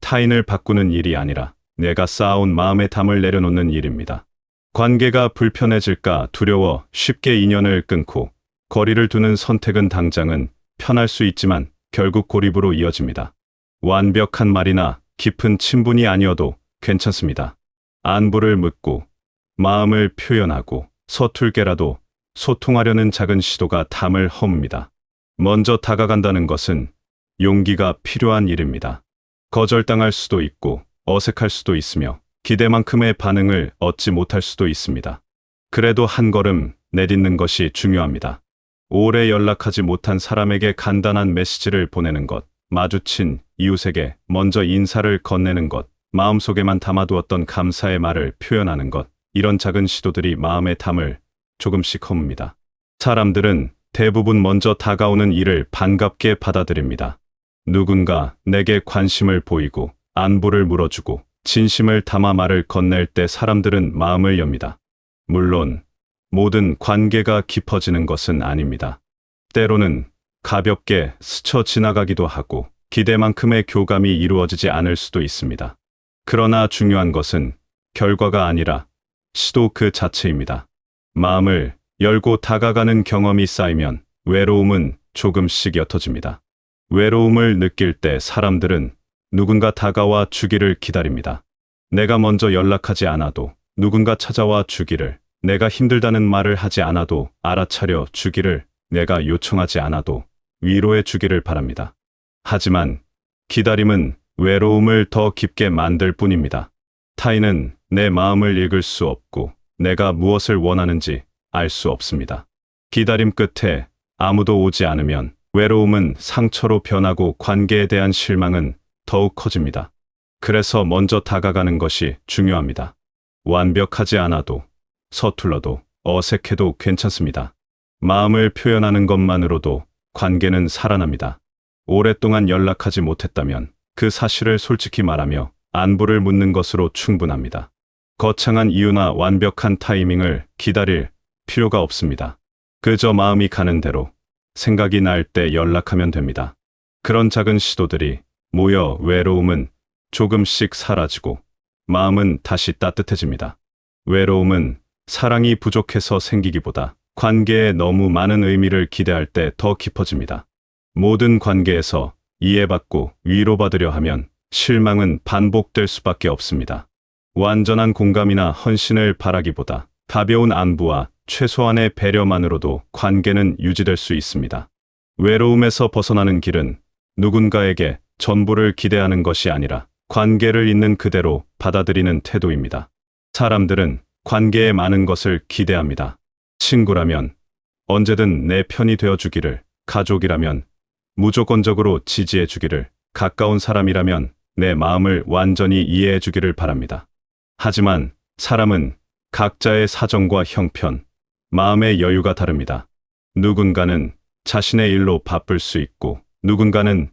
Speaker 2: 타인을 바꾸는 일이 아니라 내가 쌓아온 마음의 담을 내려놓는 일입니다. 관계가 불편해질까 두려워 쉽게 인연을 끊고 거리를 두는 선택은 당장은 편할 수 있지만 결국 고립으로 이어집니다. 완벽한 말이나 깊은 친분이 아니어도 괜찮습니다. 안부를 묻고 마음을 표현하고 서툴게라도 소통하려는 작은 시도가 담을 허뭅니다. 먼저 다가간다는 것은 용기가 필요한 일입니다. 거절당할 수도 있고 어색할 수도 있으며 기대만큼의 반응을 얻지 못할 수도 있습니다. 그래도 한 걸음 내딛는 것이 중요합니다. 오래 연락하지 못한 사람에게 간단한 메시지를 보내는 것, 마주친 이웃에게 먼저 인사를 건네는 것, 마음속에만 담아두었던 감사의 말을 표현하는 것, 이런 작은 시도들이 마음의 담을 조금씩 허뭅니다. 사람들은 대부분 먼저 다가오는 일을 반갑게 받아들입니다. 누군가 내게 관심을 보이고 안부를 물어주고 진심을 담아 말을 건넬 때 사람들은 마음을 엽니다. 물론 모든 관계가 깊어지는 것은 아닙니다. 때로는 가볍게 스쳐 지나가기도 하고 기대만큼의 교감이 이루어지지 않을 수도 있습니다. 그러나 중요한 것은 결과가 아니라 시도 그 자체입니다. 마음을 열고 다가가는 경험이 쌓이면 외로움은 조금씩 옅어집니다. 외로움을 느낄 때 사람들은 누군가 다가와 주기를 기다립니다. 내가 먼저 연락하지 않아도 누군가 찾아와 주기를, 내가 힘들다는 말을 하지 않아도 알아차려 주기를, 내가 요청하지 않아도 위로해 주기를 바랍니다. 하지만 기다림은 외로움을 더 깊게 만들 뿐입니다. 타인은 내 마음을 읽을 수 없고 내가 무엇을 원하는지 알 수 없습니다. 기다림 끝에 아무도 오지 않으면 외로움은 상처로 변하고 관계에 대한 실망은 더욱 커집니다. 그래서 먼저 다가가는 것이 중요합니다. 완벽하지 않아도 서툴러도 어색해도 괜찮습니다. 마음을 표현하는 것만으로도 관계는 살아납니다. 오랫동안 연락하지 못했다면 그 사실을 솔직히 말하며 안부를 묻는 것으로 충분합니다. 거창한 이유나 완벽한 타이밍을 기다릴 필요가 없습니다. 그저 마음이 가는 대로 생각이 날 때 연락하면 됩니다. 그런 작은 시도들이 모여 외로움은 조금씩 사라지고 마음은 다시 따뜻해집니다. 외로움은 사랑이 부족해서 생기기보다 관계에 너무 많은 의미를 기대할 때 더 깊어집니다. 모든 관계에서 이해받고 위로받으려 하면 실망은 반복될 수밖에 없습니다. 완전한 공감이나 헌신을 바라기보다 가벼운 안부와 최소한의 배려만으로도 관계는 유지될 수 있습니다. 외로움에서 벗어나는 길은 누군가에게 전부를 기대하는 것이 아니라 관계를 있는 그대로 받아들이는 태도입니다. 사람들은 관계에 많은 것을 기대합니다. 친구라면 언제든 내 편이 되어주기를, 가족이라면 무조건적으로 지지해주기를, 가까운 사람이라면 내 마음을 완전히 이해해주기를 바랍니다. 하지만 사람은 각자의 사정과 형편, 마음의 여유가 다릅니다. 누군가는 자신의 일로 바쁠 수 있고 누군가는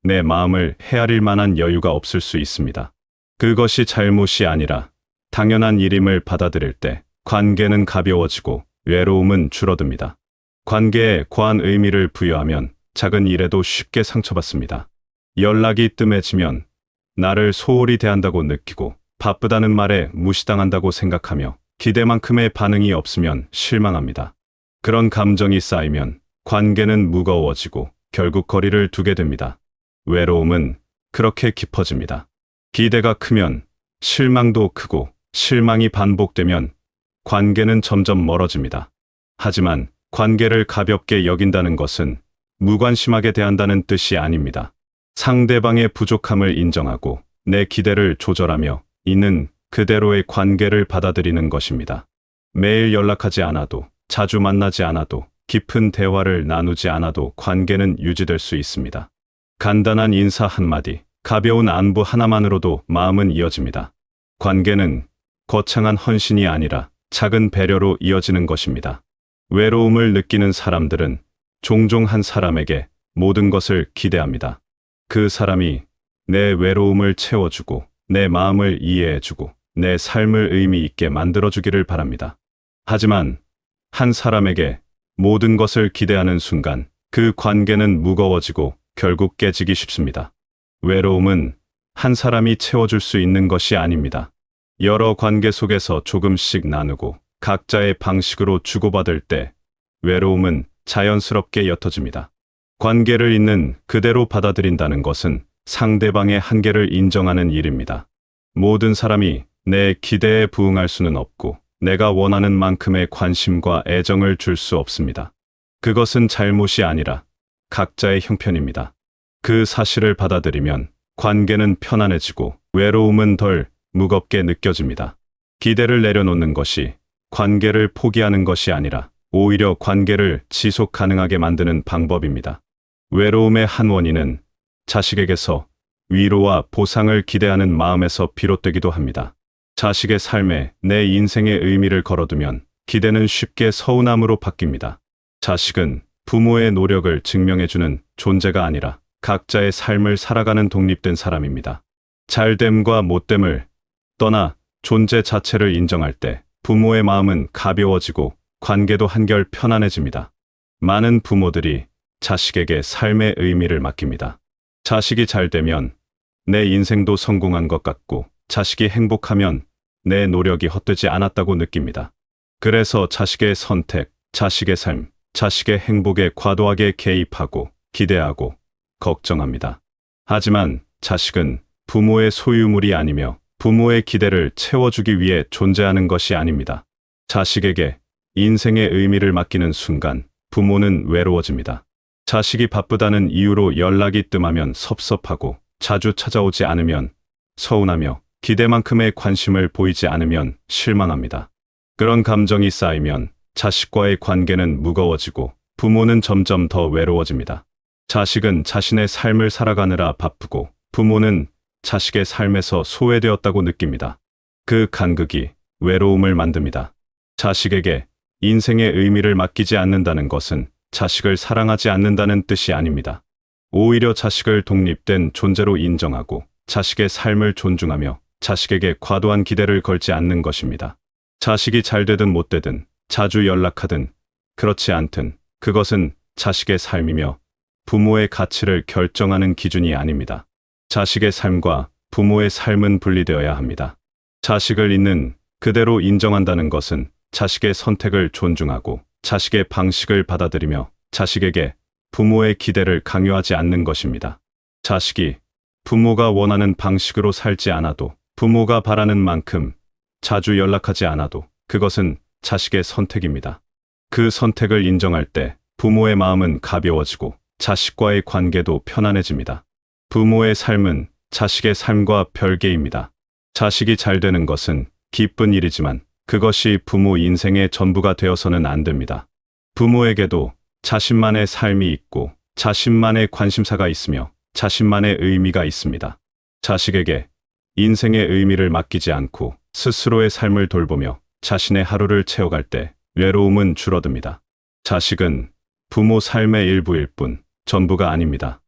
Speaker 2: 내 마음을 헤아릴 만한 여유가 없을 수 있습니다. 그것이 잘못이 아니라 당연한 일임을 받아들일 때 관계는 가벼워지고 외로움은 줄어듭니다. 관계에 과한 의미를 부여하면 작은 일에도 쉽게 상처받습니다. 연락이 뜸해지면 나를 소홀히 대한다고 느끼고 바쁘다는 말에 무시당한다고 생각하며 기대만큼의 반응이 없으면 실망합니다. 그런 감정이 쌓이면 관계는 무거워지고 결국 거리를 두게 됩니다. 외로움은 그렇게 깊어집니다. 기대가 크면 실망도 크고 실망이 반복되면 관계는 점점 멀어집니다. 하지만 관계를 가볍게 여긴다는 것은 무관심하게 대한다는 뜻이 아닙니다. 상대방의 부족함을 인정하고 내 기대를 조절하며 있는 그대로의 관계를 받아들이는 것입니다. 매일 연락하지 않아도, 자주 만나지 않아도, 깊은 대화를 나누지 않아도 관계는 유지될 수 있습니다. 간단한 인사 한마디, 가벼운 안부 하나만으로도 마음은 이어집니다. 관계는 거창한 헌신이 아니라 작은 배려로 이어지는 것입니다. 외로움을 느끼는 사람들은 종종 한 사람에게 모든 것을 기대합니다. 그 사람이 내 외로움을 채워주고 내 마음을 이해해주고 내 삶을 의미 있게 만들어주기를 바랍니다. 하지만 한 사람에게 모든 것을 기대하는 순간 그 관계는 무거워지고 결국 깨지기 쉽습니다. 외로움은 한 사람이 채워줄 수 있는 것이 아닙니다. 여러 관계 속에서 조금씩 나누고 각자의 방식으로 주고받을 때 외로움은 자연스럽게 옅어집니다. 관계를 있는 그대로 받아들인다는 것은 상대방의 한계를 인정하는 일입니다. 모든 사람이 내 기대에 부응할 수는 없고 내가 원하는 만큼의 관심과 애정을 줄 수 없습니다. 그것은 잘못이 아니라 각자의 형편입니다. 그 사실을 받아들이면 관계는 편안해지고 외로움은 덜 무겁게 느껴집니다. 기대를 내려놓는 것이 관계를 포기하는 것이 아니라 오히려 관계를 지속 가능하게 만드는 방법입니다. 외로움의 한 원인은 자식에게서 위로와 보상을 기대하는 마음에서 비롯되기도 합니다. 자식의 삶에 내 인생의 의미를 걸어두면 기대는 쉽게 서운함으로 바뀝니다. 자식은 부모의 노력을 증명해주는 존재가 아니라 각자의 삶을 살아가는 독립된 사람입니다. 잘됨과 못됨을 떠나 존재 자체를 인정할 때 부모의 마음은 가벼워지고 관계도 한결 편안해집니다. 많은 부모들이 자식에게 삶의 의미를 맡깁니다. 자식이 잘 되면 내 인생도 성공한 것 같고 자식이 행복하면 내 노력이 헛되지 않았다고 느낍니다. 그래서 자식의 선택, 자식의 삶, 자식의 행복에 과도하게 개입하고 기대하고 걱정합니다. 하지만 자식은 부모의 소유물이 아니며 부모의 기대를 채워주기 위해 존재하는 것이 아닙니다. 자식에게 인생의 의미를 맡기는 순간 부모는 외로워집니다. 자식이 바쁘다는 이유로 연락이 뜸하면 섭섭하고 자주 찾아오지 않으면 서운하며 기대만큼의 관심을 보이지 않으면 실망합니다. 그런 감정이 쌓이면 자식과의 관계는 무거워지고 부모는 점점 더 외로워집니다. 자식은 자신의 삶을 살아가느라 바쁘고 부모는 자식의 삶에서 소외되었다고 느낍니다. 그 간극이 외로움을 만듭니다. 자식에게 인생의 의미를 맡기지 않는다는 것은 자식을 사랑하지 않는다는 뜻이 아닙니다. 오히려 자식을 독립된 존재로 인정하고 자식의 삶을 존중하며 자식에게 과도한 기대를 걸지 않는 것입니다. 자식이 잘 되든 못 되든 자주 연락하든 그렇지 않든 그것은 자식의 삶이며 부모의 가치를 결정하는 기준이 아닙니다. 자식의 삶과 부모의 삶은 분리되어야 합니다. 자식을 있는 그대로 인정한다는 것은 자식의 선택을 존중하고 자식의 방식을 받아들이며 자식에게 부모의 기대를 강요하지 않는 것입니다. 자식이 부모가 원하는 방식으로 살지 않아도 부모가 바라는 만큼 자주 연락하지 않아도 그것은 자식의 선택입니다. 그 선택을 인정할 때 부모의 마음은 가벼워지고 자식과의 관계도 편안해집니다. 부모의 삶은 자식의 삶과 별개입니다. 자식이 잘 되는 것은 기쁜 일이지만 그것이 부모 인생의 전부가 되어서는 안 됩니다. 부모에게도 자신만의 삶이 있고 자신만의 관심사가 있으며 자신만의 의미가 있습니다. 자식에게 인생의 의미를 맡기지 않고 스스로의 삶을 돌보며 자신의 하루를 채워갈 때 외로움은 줄어듭니다. 자식은 부모 삶의 일부일 뿐 전부가 아닙니다.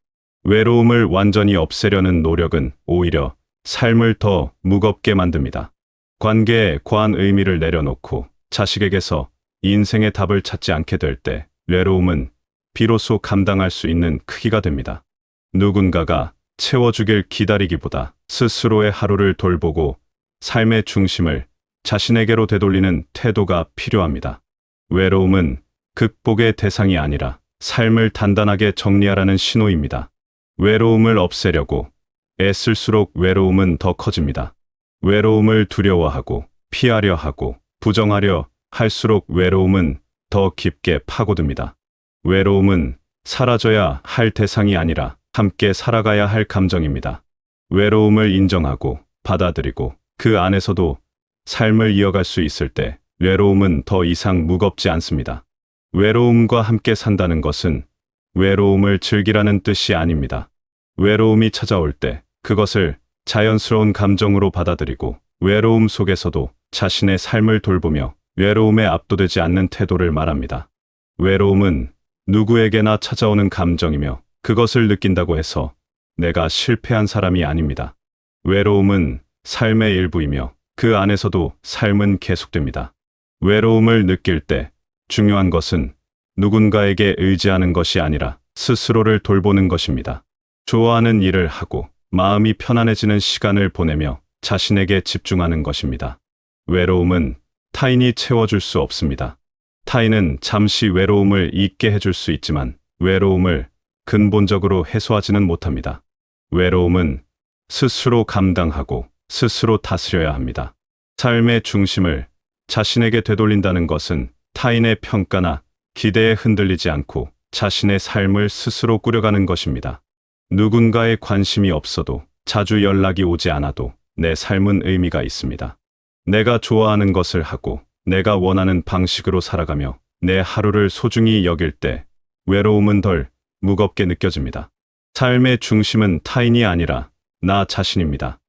Speaker 2: 외로움을 완전히 없애려는 노력은 오히려 삶을 더 무겁게 만듭니다. 관계에 과한 의미를 내려놓고 자식에게서 인생의 답을 찾지 않게 될 때 외로움은 비로소 감당할 수 있는 크기가 됩니다. 누군가가 채워주길 기다리기보다 스스로의 하루를 돌보고 삶의 중심을 자신에게로 되돌리는 태도가 필요합니다. 외로움은 극복의 대상이 아니라 삶을 단단하게 정리하라는 신호입니다. 외로움을 없애려고 애쓸수록 외로움은 더 커집니다. 외로움을 두려워하고 피하려 하고 부정하려 할수록 외로움은 더 깊게 파고듭니다. 외로움은 사라져야 할 대상이 아니라 함께 살아가야 할 감정입니다. 외로움을 인정하고 받아들이고 그 안에서도 삶을 이어갈 수 있을 때 외로움은 더 이상 무겁지 않습니다. 외로움과 함께 산다는 것은 외로움을 즐기라는 뜻이 아닙니다. 외로움이 찾아올 때 그것을 자연스러운 감정으로 받아들이고 외로움 속에서도 자신의 삶을 돌보며 외로움에 압도되지 않는 태도를 말합니다. 외로움은 누구에게나 찾아오는 감정이며 그것을 느낀다고 해서 내가 실패한 사람이 아닙니다. 외로움은 삶의 일부이며 그 안에서도 삶은 계속됩니다. 외로움을 느낄 때 중요한 것은 누군가에게 의지하는 것이 아니라 스스로를 돌보는 것입니다. 좋아하는 일을 하고 마음이 편안해지는 시간을 보내며 자신에게 집중하는 것입니다. 외로움은 타인이 채워줄 수 없습니다. 타인은 잠시 외로움을 잊게 해줄 수 있지만 외로움을 근본적으로 해소하지는 못합니다. 외로움은 스스로 감당하고 스스로 다스려야 합니다. 삶의 중심을 자신에게 되돌린다는 것은 타인의 평가나 기대에 흔들리지 않고 자신의 삶을 스스로 꾸려가는 것입니다. 누군가의 관심이 없어도 자주 연락이 오지 않아도 내 삶은 의미가 있습니다. 내가 좋아하는 것을 하고 내가 원하는 방식으로 살아가며 내 하루를 소중히 여길 때 외로움은 덜 무겁게 느껴집니다. 삶의 중심은 타인이 아니라 나 자신입니다.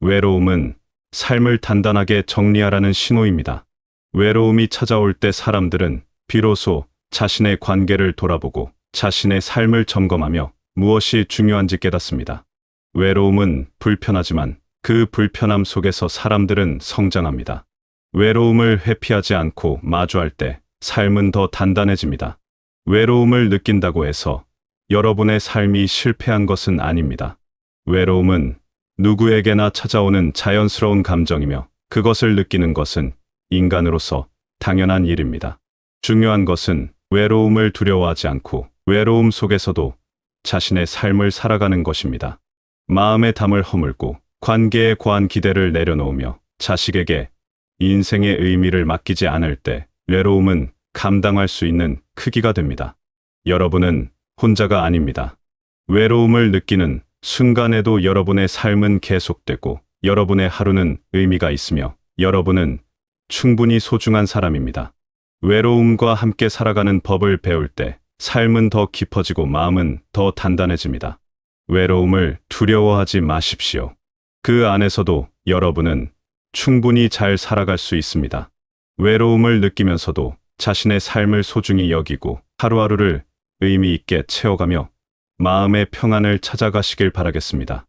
Speaker 2: 외로움은 삶을 단단하게 정리하라는 신호입니다. 외로움이 찾아올 때 사람들은 비로소 자신의 관계를 돌아보고 자신의 삶을 점검하며 무엇이 중요한지 깨닫습니다. 외로움은 불편하지만 그 불편함 속에서 사람들은 성장합니다. 외로움을 회피하지 않고 마주할 때 삶은 더 단단해집니다. 외로움을 느낀다고 해서 여러분의 삶이 실패한 것은 아닙니다. 외로움은 누구에게나 찾아오는 자연스러운 감정이며 그것을 느끼는 것은 인간으로서 당연한 일입니다. 중요한 것은 외로움을 두려워하지 않고 외로움 속에서도 자신의 삶을 살아가는 것입니다. 마음의 담을 허물고 관계에 과한 기대를 내려놓으며 자식에게 인생의 의미를 맡기지 않을 때 외로움은 감당할 수 있는 크기가 됩니다. 여러분은 혼자가 아닙니다. 외로움을 느끼는 순간에도 여러분의 삶은 계속되고 여러분의 하루는 의미가 있으며 여러분은 충분히 소중한 사람입니다. 외로움과 함께 살아가는 법을 배울 때 삶은 더 깊어지고 마음은 더 단단해집니다. 외로움을 두려워하지 마십시오. 그 안에서도 여러분은 충분히 잘 살아갈 수 있습니다. 외로움을 느끼면서도 자신의 삶을 소중히 여기고 하루하루를 의미 있게 채워가며 마음의 평안을 찾아가시길 바라겠습니다.